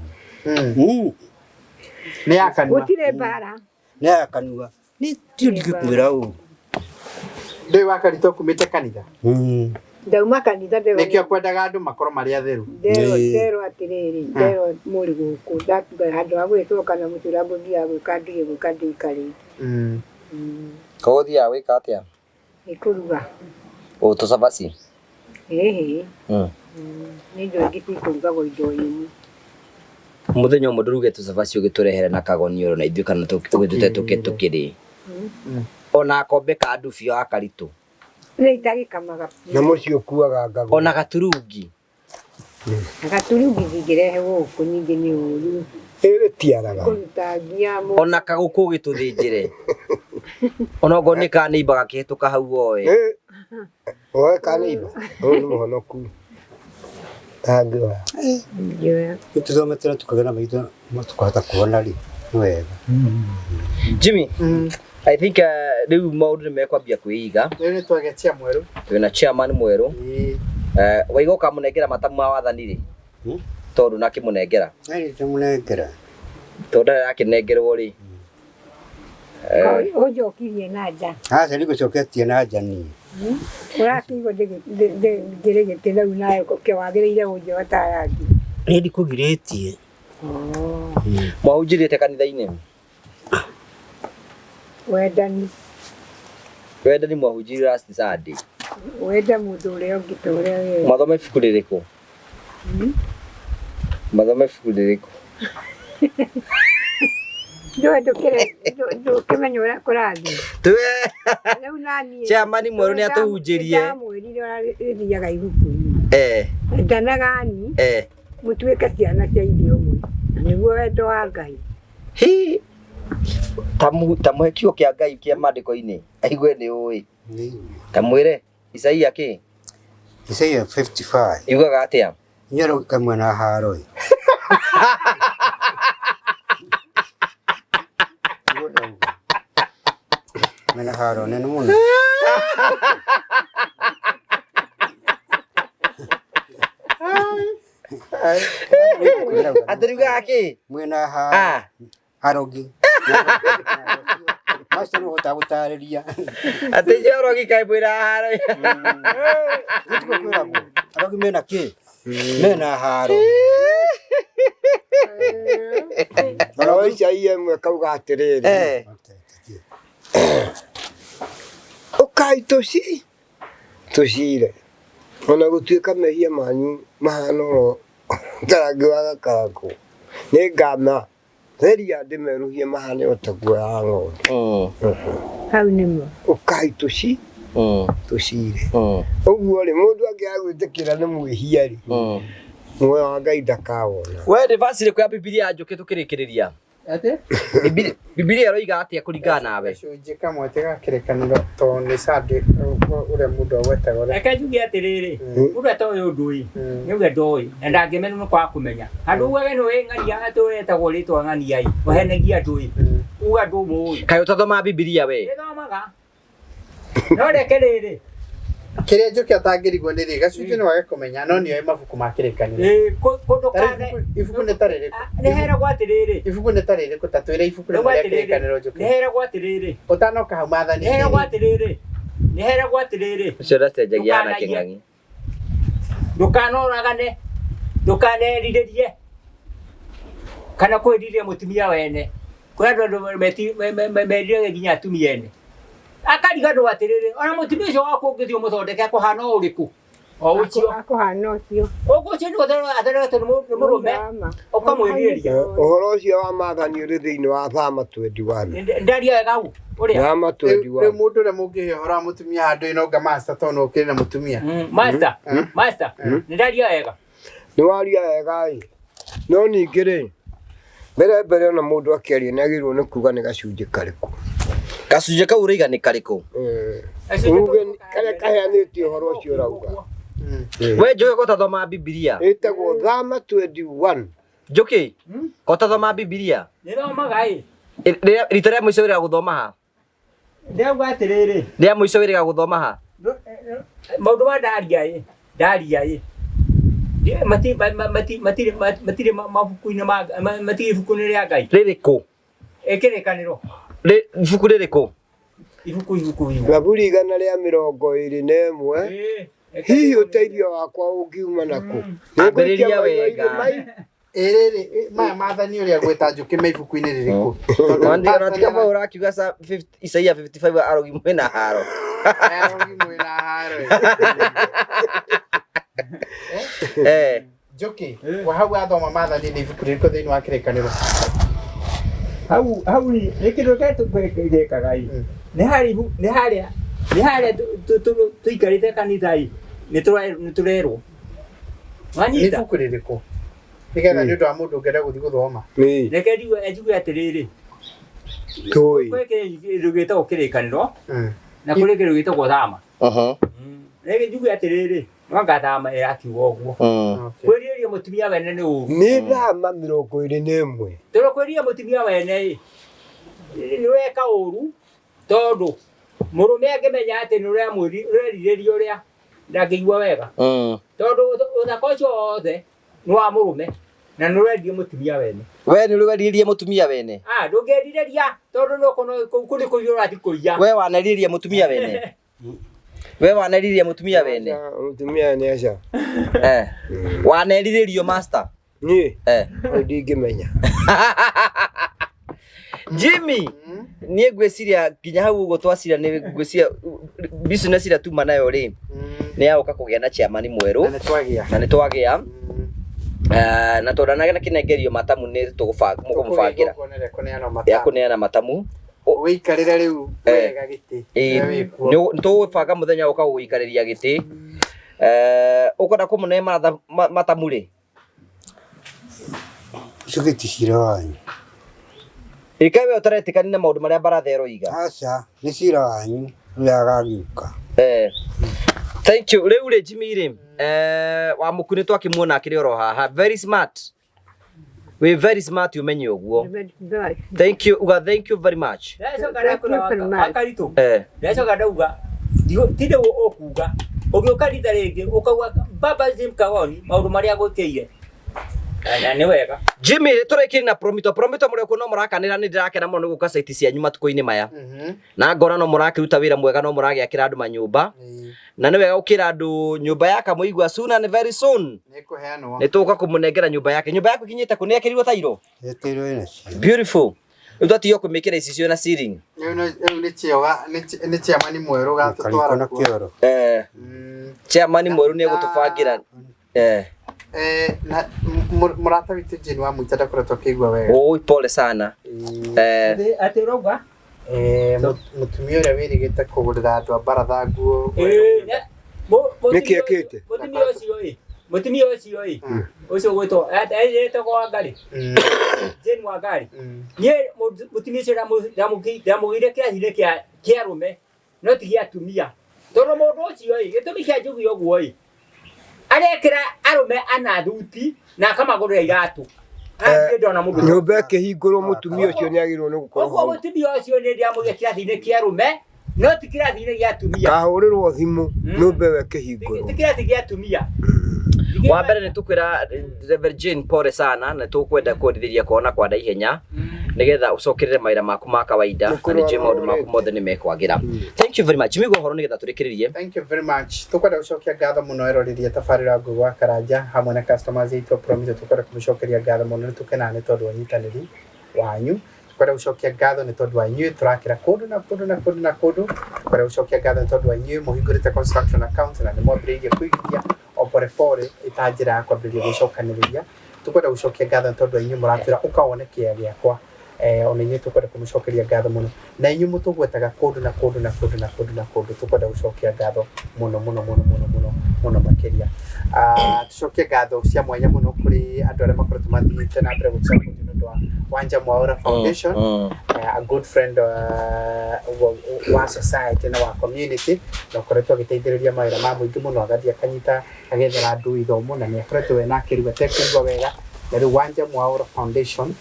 Nĩ yakanua. Gũtirĩ Mbaara. Nĩ yakanua. Nĩ ndingĩkwĩra ũru. Ndĩ wa Karitu kumĩte kanitha. Ndauma kanitha ndĩrwo. Nĩkĩo kwendaga andũ makorwo marĩ atheru. Nderwo atĩrĩrĩ, nderwo mũrĩ gũkũ ndatuga handũ ha gwĩtũka na mũtura ngũthiaga gwĩka ndige gwĩka ndĩikarĩte. Koguo ũthiaga gwĩka atĩa? Nĩkũruga. Tũcabaci? Nĩ indo ingĩ cikũrugagwo indo nyũmũ. Mũthenya ũmwe ndũruge tũcabaci ũgĩtũrehere na kagonioro na ithuĩ kana ũgĩtũte tũkĩrĩ. Ona kombe ka ndubio ya Karitu. Nĩ itagĩkamaga. Na mũciĩ ũkuaga ngago. Ona gaturungi. Gaturungi ndingĩrehe gũkũ ningĩ nĩ ũru. Tiaraga. Kũrutangia mũndũ. Ona kagũkũ ũgĩtũthĩnjĩre. Ona ũguo nĩ kanĩimba gakĩhĩtũka hau oe. Oe kanĩimba. Ũyũ nĩ mũhonoku. Tangĩoya. Nĩtũthometera tukagĩa na maitho tũkahota kuona rĩ nĩ wega. Jimmy, I think rĩu maũndũ nĩ mekwambia kwĩiga. Rĩu nĩ twagĩtia mwerũ. Twĩna chairman mwerũ. Waiga ũkamũnengera matamu ma wathani rĩ? Tondũ nakĩmũnengera. Ndĩmũnengera. Tondũ ndarakĩnengerwo rĩ. Ũnjokirie na nja. Aca ndigũcoketie na nja niĩ. Ũrakĩigua ngĩrĩgĩte rĩu nawe wagĩrĩire ũnjoa ta yangi. Nĩ ndikũgirĩtie. Mwahunjĩrĩte kanitha-inĩ? Wendani. Wendani mwahunjĩrie last Sunday. Wenda mũndũ ũrĩa ũngĩ ta ũrĩa wee. Mathome ibuku rĩrĩkũ? Mathome ibuku rĩrĩkũ? Ndũkĩmenya ũrĩa kũrathiĩ. Rĩu naniĩ. Chairman mwerũ nĩ atũhunjĩrie. Ndamwĩrire ũrĩa ibuku-inĩ. Ndanagani. Mũtuĩke ciana cia ithe ũmwe. Nĩguo wendo wa Ngai. Tamuhe kiugo kĩa Ngai kĩa maandĩko-inĩ aigue nĩ ũĩ. Tamwĩre Isaia kĩ? Isaia 55. Yugaga atĩa? Nyero kamwe na haro. Mena haro nene mũno. Atĩrugaga kĩ? Mwena haro. Harogi. Macio nĩ ũhota gũtarĩria. Atĩ njorogi kaĩ mwĩra haro. Harogi mena kĩ? Mena haro. No Isaia ĩmwe kauga atĩrĩrĩ. Ũkai tũcire. Ona gũtuĩka mehia manyu mahana oro tarangi wa gakarakũ. Nĩ ngama theria ndĩmeruhie mahane o ta guoya wa ng'ombe. Hau nĩmo. Ũkai tũcire. Ũguo rĩ mũndũ angĩaga gwĩtĩkĩra nĩ mwĩhia rĩ muoyo wa Ngai ndakawona. We reverse rĩkũ ya Biblia njũke tũkĩrĩkĩrĩria? ate Bibilia roiga atia kuringana nawe cunje kamwe tiga kirekaniro to ni sande ure mundu wetaga ore eka jugi atiriri ura to yudui nyuge doi ndage menu kwa kumenya handu wage no engania atweta gorito ngania ai ohenegia dui uga dumu kayo tathoma Bibilia we ndomaga no rekerere kiria njuki atangirigwo ni riga cunje no wage kumenya no niyo mabuku makirekaniro kondo kane ibuku ne tarere nehera gwatiriri ibuku ne tarere ko tatwira ibuku ne makirekaniro njuki nehera gwatiriri utano ka mathani nehera gwatiriri Sura stajagia na kingangi ndukanoragane ndukanerirerie kana kwiririe mutumia wene kwenda ndo merire ginya atumia ene akariga ndo atiriri ona mutumia ucio wako ngithio muthondeke kuhana uriku o ucio akuhana ucio ucio ndo atarete ni murume ukamwiriria Uhoro ucio wa mathani uri thiini wa Thama 21 ndaria wega u uria Thama 21 mundu re mungihora mutumia handu ino nga master tono ukiri na mutumia master ndaria wega ni waria wega i no ningi ri mbere ona mundu akiaria ni agirwo ni kuga ni gacunje kariku gacunje kau uriga ni kariku uge kare kaheanĩtie uhoro ucio rauga we njuki ko tathoma Bibilia itagwo Thama 21 njuki ko tathoma Bibilia nĩthomaga ĩ rita rĩa mũico wĩrĩga gũthoma ha ndauga atĩrĩrĩ rĩa mũico wĩrĩga gũthoma ha maũndũ ma ndaria ĩ matirĩ mabuku-inĩ matirĩ ibuku-inĩ rĩa Ngai rĩrĩkũ ĩkĩrĩkanĩro ibuku rĩrĩkũ ibuku Zaburi 141 hihi uteithio wakwa ungiuma naku ambĩrĩria wega Erere mathani uria gweta njuki meibuku-ini ririku Mwandika natika pa urakiuga sa Isaia 55 arogi mwena haro arogi mwena haro njuki wa hau athoma mathani ni ibuku ririku thiini wa kirekaniro hau ni kindu gekaga i ni haria tuikarite kanithai ni turerwo ni ibuku ririku nigetha ni undu wa mundu ngenda guthi guthoma reke njuge atiriri tui kwä gätagwo kä rä kanä na kå rä kä rä gätagwo thama reke njuge atiriri nwangathama irakiuga å guo kwä riäria må tumia wene nä å ni Thama 21 tå kwä ria må tumia wene nä weka å ru tondå må rå me angä menya atä nä å rerirä ria å rä a ndangä igua wega tondå å thaka å cio wothe nä wa må rå me na nä å rendirie må tumia wene we nä rwendiririe må tumia wene ndå ngä rirä tondå no kå nä kå iå rathi kå iya we waneririe må tumia wene we waneririe må tumia wene mutumia ni aca wanerirĩrio master ni ndingĩmenya Jimmy niĩ ngwĩciria nginya hau ũguo twacira nĩ ngwĩciria business ĩrĩa tuma nayo rĩ nĩ yagũka kũgĩa na chairman mwerũ na nĩ twagĩa na tondũ na kĩnengerio matamu nĩ tũgũbangĩra ya kũneana matamu wikarĩre rĩu wega gĩtĩ nĩ tũgũbanga mũthenya ũka gũikarĩria gĩtĩ ũkwenda kũmũne matamu rĩ Cukiti cira wanyu. Ikawe ũtaretĩkania na maũndũ marĩa Mbaratha eroiga Aca nĩ cira wanyu ũrĩa agagiuka. Thank you. Rĩu rĩ Jimmy rĩ wa mũku nĩ twakĩmuona akĩrĩ oro haha very smart. We very smart umenye ũguo. Thank you. Uga thank you very much. Karitu. Ndacoka ndauga tinde ũkuga ũgĩũka rita rĩngĩ ũkauga baba Jim Kawoni maũndũ marĩa gwĩkĩire. Nĩ wega. Jimmy tũrekĩrĩ na promito mũrĩ kuo no mũrakanĩra nĩ ndĩrakena mũno nĩ gũka site cianyu matukũ-inĩ maya. Na ngora no mũrakĩruta wĩra mwega no mũragĩakĩra andũ manyũmba. Na nĩ wega gũkĩra andũ nyũmba ya Kamuigua soon and very soon. Nĩ tũgũka kũmũnengera nyũmba yake. Nyũmba yaku ikinyĩte kũ nĩ yakĩrirwo tairo? Yakĩrirwo ĩna. Beautiful. Rĩu twatiga kũmĩkĩra icicio na ceiling. Nĩ chairman mwerũ gatũtwara kuo. Chairman mwerũ nĩ egũtũbangĩra. Na murata witu Jane wa muitada kuratwa kigwa wega. Oi pole sana. Ati roga mutumia uria wirigite kugurira andu a Mbaratha nguo. Niki akite. Mutumia ucio mutumia ucio ĩ ucio gwĩtwo etagwo Wangari Jane Wangari niĩ mutumia ucio ndamũgĩire kĩrathi-inĩ kĩa arũme no ti gĩa atumia tondũ mũndũ ũcio ĩ gĩtũmi kĩa njuge ũguo ĩ arekĩra arũme ana thuti na akamagũrĩra iratũ nyũmba ĩkĩhingũrwo mũtumia ũcio nĩagĩrĩirwo nĩ gũkorwo hau mũtumia ũcio nĩ ndĩamũgĩire kĩrathi-inĩ kĩa arũme no ti kĩrathi-inĩ gĩa atumia kahũrĩrwo thimũ nyũmba ĩyo ĩkĩhingũrwo ti kĩrathi gĩa atumia wa mbere nĩ tũkwĩra Reverend Jane pole sana na tũkwenda kũrithĩria kona kwa naihenya nigetha ucokerere mawĩra maku ma kawaida na nĩ maũndũ maku mothe nĩ mekwagĩra. Thank you very much. Miguo horo nigetha tũrĩkĩrĩrie. Thank you very much. Tũkwenda gũcokia ngatho mũno erorĩrie tabarĩra Ngũgwa Karanja hamwe na customers itũ promise tũkwenda kũmũcokeria ngatho mũno nĩ tũkenaga nĩ tondũ wa ũnyitanĩri wanyu. Tũkwenda gũcokia ngatho nĩ tondũ wa inyuĩ tũrakĩra kũndũ na kũndũ. Tũkwenda gũcokia ngatho nĩ tondũ wa inyuĩ mũhingũrĩte construction account na nĩ mwambĩrĩirie kũigithia o pore ĩta njĩra ya kwambĩrĩria gũcokanĩrĩria. Tũkwenda gũcokia ngatho nĩ tondũ wa inyuĩ mũratwĩra ũkawone kĩea gĩakwa. Ona inyuĩ tũkwenda kũmũcokeria ngatho mũno na inyuĩ mũtũgwetaga kũndũ na kũndũ tũkwenda gũcokia ngatho mũno makĩria. Tucokie ngatho cia mwanya mũno kũrĩ andũ arĩa makoretwo mathiĩte na mbere gũcokia nĩ ũndũ wa Mbaara Foundation, a good friend wa society na wa community na ũkoretwo agĩteithĩrĩria mawĩra ma mũingĩ mũno agathiĩ akanyita agethera andũ ithomo na nĩ akoretwo wena akĩruga tekũigua wega na rĩu Mbaara Foundation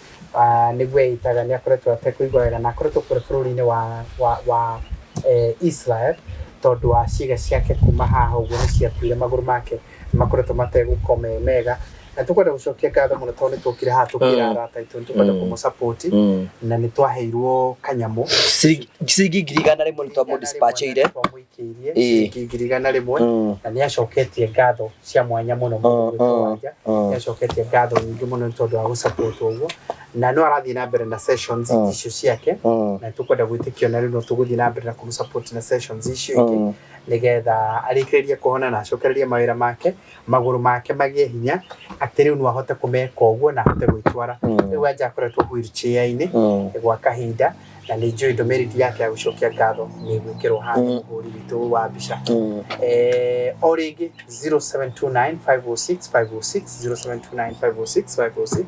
nĩguo ĩtaga nĩ akoretwo atekũigua wega na akoretwo kũrĩ bũrũri-inĩ wa Israel tondũ wa ciĩga ciake kuma haha ũguo nĩ ciatuire magũrũ make makoretwo mategũkoma mega na tũkwenda gũcokia ngatho mũno tondũ nĩ tũkire haha tũkĩra arata aitũ nĩ tũkwenda kũmũsupport na nĩ twaheirwo kanyamũ ciringi 100 nĩ twamũdispatchĩire ciringi 100 na nĩ acoketie ngatho cia mwanya mũno nĩ acoketie ngatho nyingĩ mũno nĩ tondũ wa gũsupport ũguo na no arathiĩ na mbere na sessions icio ciake na tũkwenda gwĩtĩkio na rĩu no tũgũthiĩ na mbere na kũmũsupport na sessions icio ingĩ nigetha arĩkĩrĩrie kũhona na acokererie mawĩra make magũrũ make magĩe hinya atĩ rĩu no ahote kũmeka ũguo na ahote gwĩtwara rĩu anja akoretwo wheelchair-inĩ gwa kahinda na nĩ njũĩ ndũmĩrĩri yake ya gũcokia ngatho nĩ gwĩkĩrwo handũ mũhũri witũ wa mbica o rĩngĩ 0729506506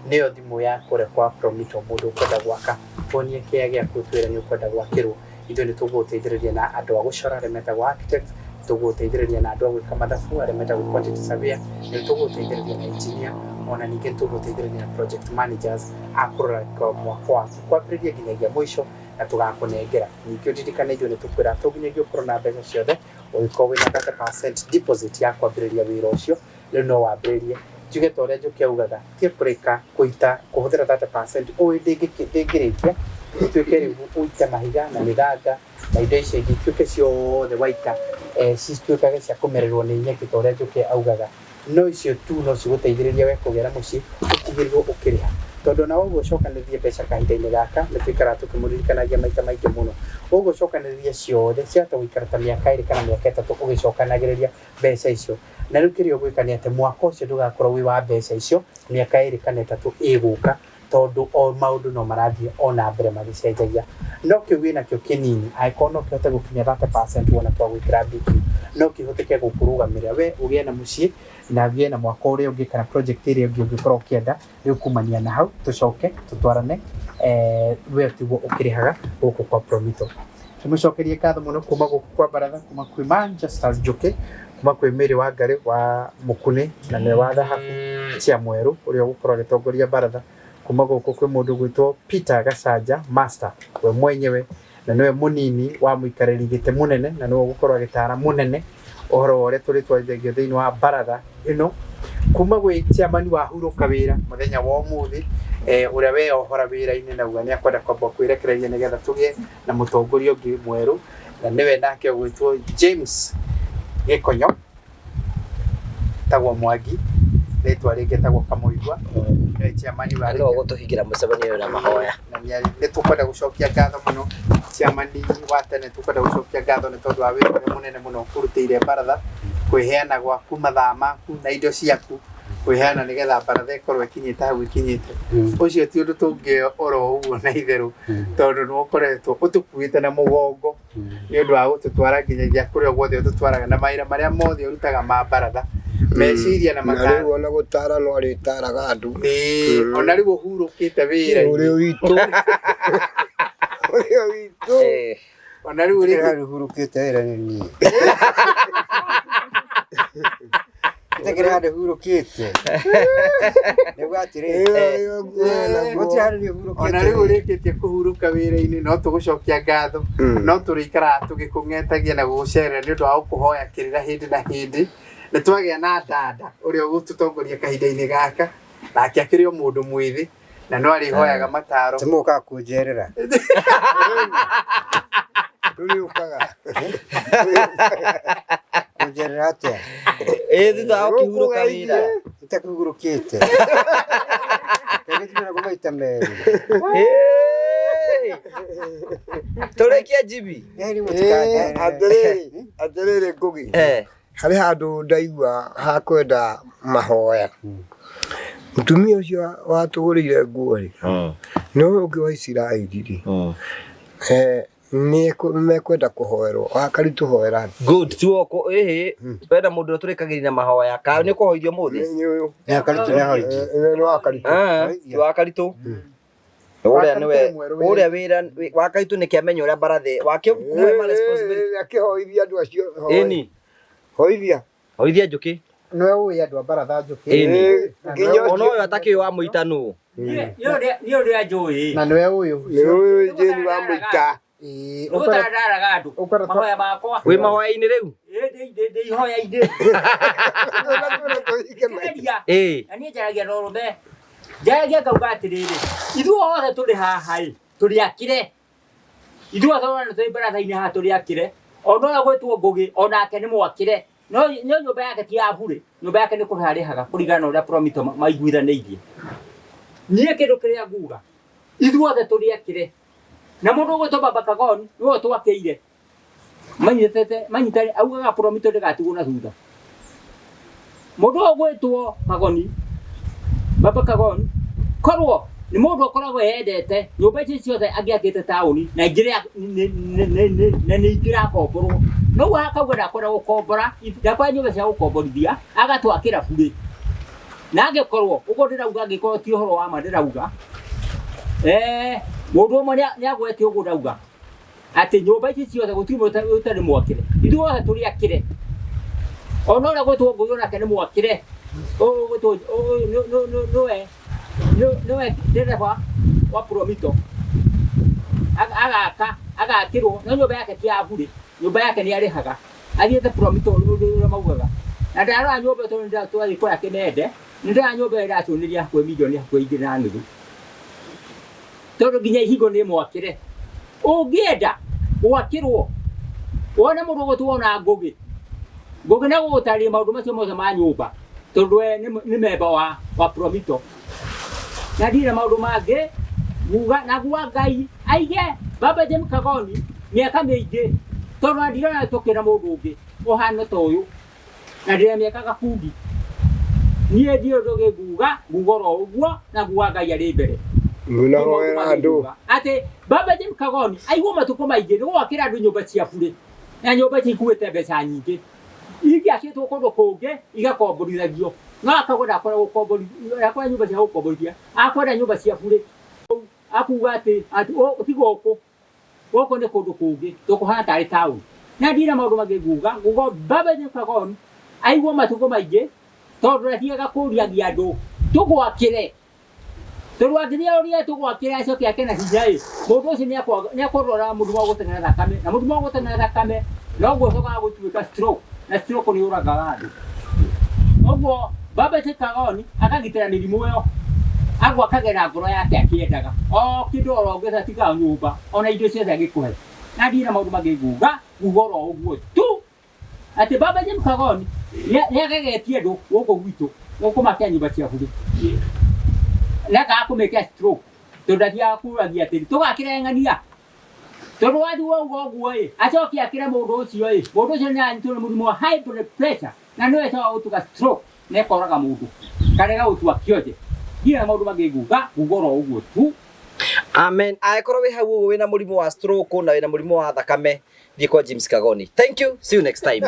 nĩyo thimũ ya kũrekwa Promito mũndũ ũkwenda gwaka tuonie kĩea gĩaku twĩre nĩ ũkwenda gwakĩrwo ithuĩ nĩ tũgũgũteithĩrĩria na andũ a gũcora arĩa metagwo architect tũgũgũteithĩrĩria na andũ a gwĩka mathabu arĩa metagwo quantity surveyor nĩ tũgũgũteithĩrĩria na engineer ona ningĩ tũgũgũteithĩrĩria na project managers a kũrora mwako waku kwambĩrĩria nginyagia mũico na tũgakũnengera ningĩ ũririkane ithuĩ nĩ tũkwĩra to nginyagia ũkorwo na mbeca ciothe ũgĩkorwo wĩna 30% deposit ya kwambĩrĩria wĩra ũcio rĩu no wambĩrĩrie njuge ta ũrĩa Njũkĩ augaga ti kũrĩka kũhũthĩra 30% ũĩ ndĩngĩrĩkia ituĩke rĩu ũite mahiga na mĩthanga na indo icio ingĩ ituĩke ciothe waita cituĩkage cia kũmererwo nĩ nyeki ta ũrĩa Njũkĩ augaga no icio tu no cigũteithĩrĩria we kũgera mũciĩ ũtigĩrĩrwo ũkĩrĩha tondũ na ũguo cokanĩrĩria mbeca kahinda-inĩ gaka nĩ tũikaraga tũkĩmũririkanagia maita maingĩ mũno ũguo cokanĩrĩria ciothe ciahota gũikara ta mĩaka 2 kana mĩaka 3 ũgĩcokanagĩrĩria mbeca icio na rĩu kĩrĩa ũgwĩka nĩ atĩ mwaka ũcio ndũgakorwo wĩ wa mbeca icio mĩaka 2 kana 3 ĩgũka tondũ o maũndũ no marathiĩ ona mbere magĩcenjagia no kĩu wĩnakĩo kĩnini angĩkorwo no kĩhote gũkinya 30% wona twagwĩkĩra BQ no kĩhoteke gũkũrũgamĩrĩra we ũgĩe na mũciĩ na gĩe na mwaka ũrĩa ũngĩ kana project ĩrĩa ũngĩ ũngĩkorwo ũkĩenda rĩu kumania na hau tũcoke tũtwarane we tiguo ũkĩrĩhaga gũkũ kwa Promito tũmũcokerie ngatho mũno kuma gũkũ kwa Baratha kuma kwĩ Manchester Njũkĩ kuma kwĩ Mĩrĩ wa Ngarĩ wa Mũkune na nĩ wa Thahabu cia Mwerũ ũrĩa ũgũkorwo agĩtongoria Baratha kuma gũkũ kwĩ mũndũ gwĩtwo Peter Gacanja master we mwenyewe na nĩwe mũnini wa mũikarĩri gĩtĩ mũnene na nĩwe ũgũkorwo agĩtara mũnene ũhoro ũrĩa tũrĩ twarĩrĩgio thĩinĩ wa Baratha ĩno kuma gwĩ chairman wa hurũka wĩra mũthenya wa ũmũthĩ ũrĩa weyohora wĩra-inĩ na uga nĩ akwenda kwamba kwĩrekereria nĩgetha tũgĩe na mũtongoria ũngĩ mwerũ na nĩwe nake gwĩtwo James Gĩkonyo tagwo Mwangi rĩtwa rĩngĩ tagwo Kamuigua nĩwe chairman wa no gũtũhingĩra mũcemanio na mahoya na nĩ tũkwenda gũcokia ngatho mũno chairman wa tene tũkwenda gũcokia ngatho nĩ tondũ wa wĩra ũrĩa mũnene mũno ũkũrutĩire Baratha kwĩheana gwaku mathaa maku na indo ciaku kwĩheana nĩgetha Baratha ĩkorwo ĩkinyĩte hau ĩkinyĩte ũcio ti ũndũ tũngĩoya oro ũguo na itherũ tondũ nĩ ũkoretwo ũtũkuĩte na mũgongo nĩ ũndũ wa gũtũtwara nginyagia kũrĩa guothe ũtũtwaraga na mawĩra marĩa mothe ũrutaga ma Baratha meciria na makara na ona gutara no ari taraga andu ona riu hurukite wira uri witu ona riu uri hurukite wira ni Tekere hade hurukite. Niguo atiri. Ona riu urikitie kuhuruka wira-ini no tugucokia ngatho no turikara tugikung'etagia na gugucerera ni undu wa gukuhoya kirira hindi na hindi ni twagia na dada uria ugututongoria kahinda-ini gaka nake akiri o mundu mwithi na no arihoyaga mataro timuka kunjerera turiukaga kunjerera atia thutha wa kuhuruka wira itakugurukite kagituna kumaita meri turekia jibi atiriri ngugi hari handu ndaigua hakwenda mahoya mutumia ucio watugurire nguo ri no ungi wa Isiraeli ri mekwenda kuhoerwo Karitu hoera good tuoko wenda mundu turikagirina mahoya ka ni kuhoithio muthi ya Karitu ni hoithio ni wa Karitu wa Karitu uria wira wa Karitu ni kiamenyo uria barathe wakio kuma responsibility akihoithia andu acio eni hoithia njuki no uya andu baratha njuki nginya ono uyu ataki wa muitanu ni uria njui na niwe uyu jeni wa muita utararaga andu mahoya makwa wi mahoya-ini riu ndi ihoya-ini ani njaragia na urume njaragia ngauga atiriri ithuothe turi haha turi akire ithuothe ona turi baratha-ini haha turi akire ona uria gwitwo ngugi onake ni mwakire no nyumba yake ti ya bure nyumba yake ni kurarihaga kurigana uria promito maiguithanĩirie nie kindu kiria nguga ithuothe turi akire na mundu gwitwo baba kagoni niwe twakeire manyitare augaga promito ndigatigwo na thutha mundu gwitwo magoni baba kagoni korwo ni mundu akoragwo yendete nyumba ici ciothe angiakite tauni na ngiria na ni ngira komborwo no akauga ndakora gukombora ndakora nyumba cia gukomborithia agatwakira bure na angikorwo ugo ndirauga angikorwo ti uhoro wa ma ndirauga mundu umwe ni agwete ugo ndauga ati nyumba ici ciothe gutiri utari mwakire ithuothe turi akire ona uria gwitwo ngugi onake ni mwakire gwitwo no dereva wa promito agakirwo no nyumba yake ti ya bure nyumba yake ni arihaga athiete promito uria maugaga na ndara nyumba to nda twari kwa kinende ndara nyumba ira tuniria kwa milioni kwa ingĩ na nuthu tondu nginya ihigo ni mwakire ungienda gwakirwo wona mundu gutwona ngugi na gutaria maundu macio mothe ma nyumba tondu ni memba wa promito na ndira maundu mangi nguga na gua ngai aige baba jem kagoni miaka miingi tondu ndirona tukira mundu ungi uhana ta uyu na ndira miaka gakundi nie ndio ndoge ngugoro uguo na gua ngai ari mbere muna hoera andu ati baba jem kagoni aigwo matuko maingi ni gwakira andu nyumba cia bure na nyumba cikuite mbeca nyingi ingi akitwo kundu kungi igakomborithagio no akagora akora gukomborithia akora nyumba cia gukomborithia akora nyumba cia bure akuga ati tigoko goko ni kundu kungi tukuhana tari tauni na ndira maundu mangi nguga baba jem kagoni aigwo matuko maingi tondu ratigaga kuriagia andu tugwakire turwagiria uria tugwakira acoke akena hinya mundu ucio ni akorora mundu wa guteng'era thakame na mundu wa guteng'era thakame no gucoka gutuika stroke na stroke ni uraga andu oguo baba Kagoni akagitira mirimu yo agwakagera ngoro yake akiendaga o kindu orongeza tiga nyumba ona indo ciothe agikuhe na ndira maundu magiguga ugoro uguo tu ati baba Kagoni ni agagetie andu guku gwitu gukumakia nyumba cia bure na gakumeka stroke tondathia kuragia atiri tugakira ng'ania tondu wathi woguo acokia akira mundu ucio ni anyitwo murimu wa high blood pressure na niwe sawa utuga stroke ne koraga mundu karega utua kioje ngira maundu magiguga ugoro uguo tu amen akorwo wi hau wina murimu wa stroke na wina murimu wa thakame thie kwa James Kagoni. Thank you, see you next time.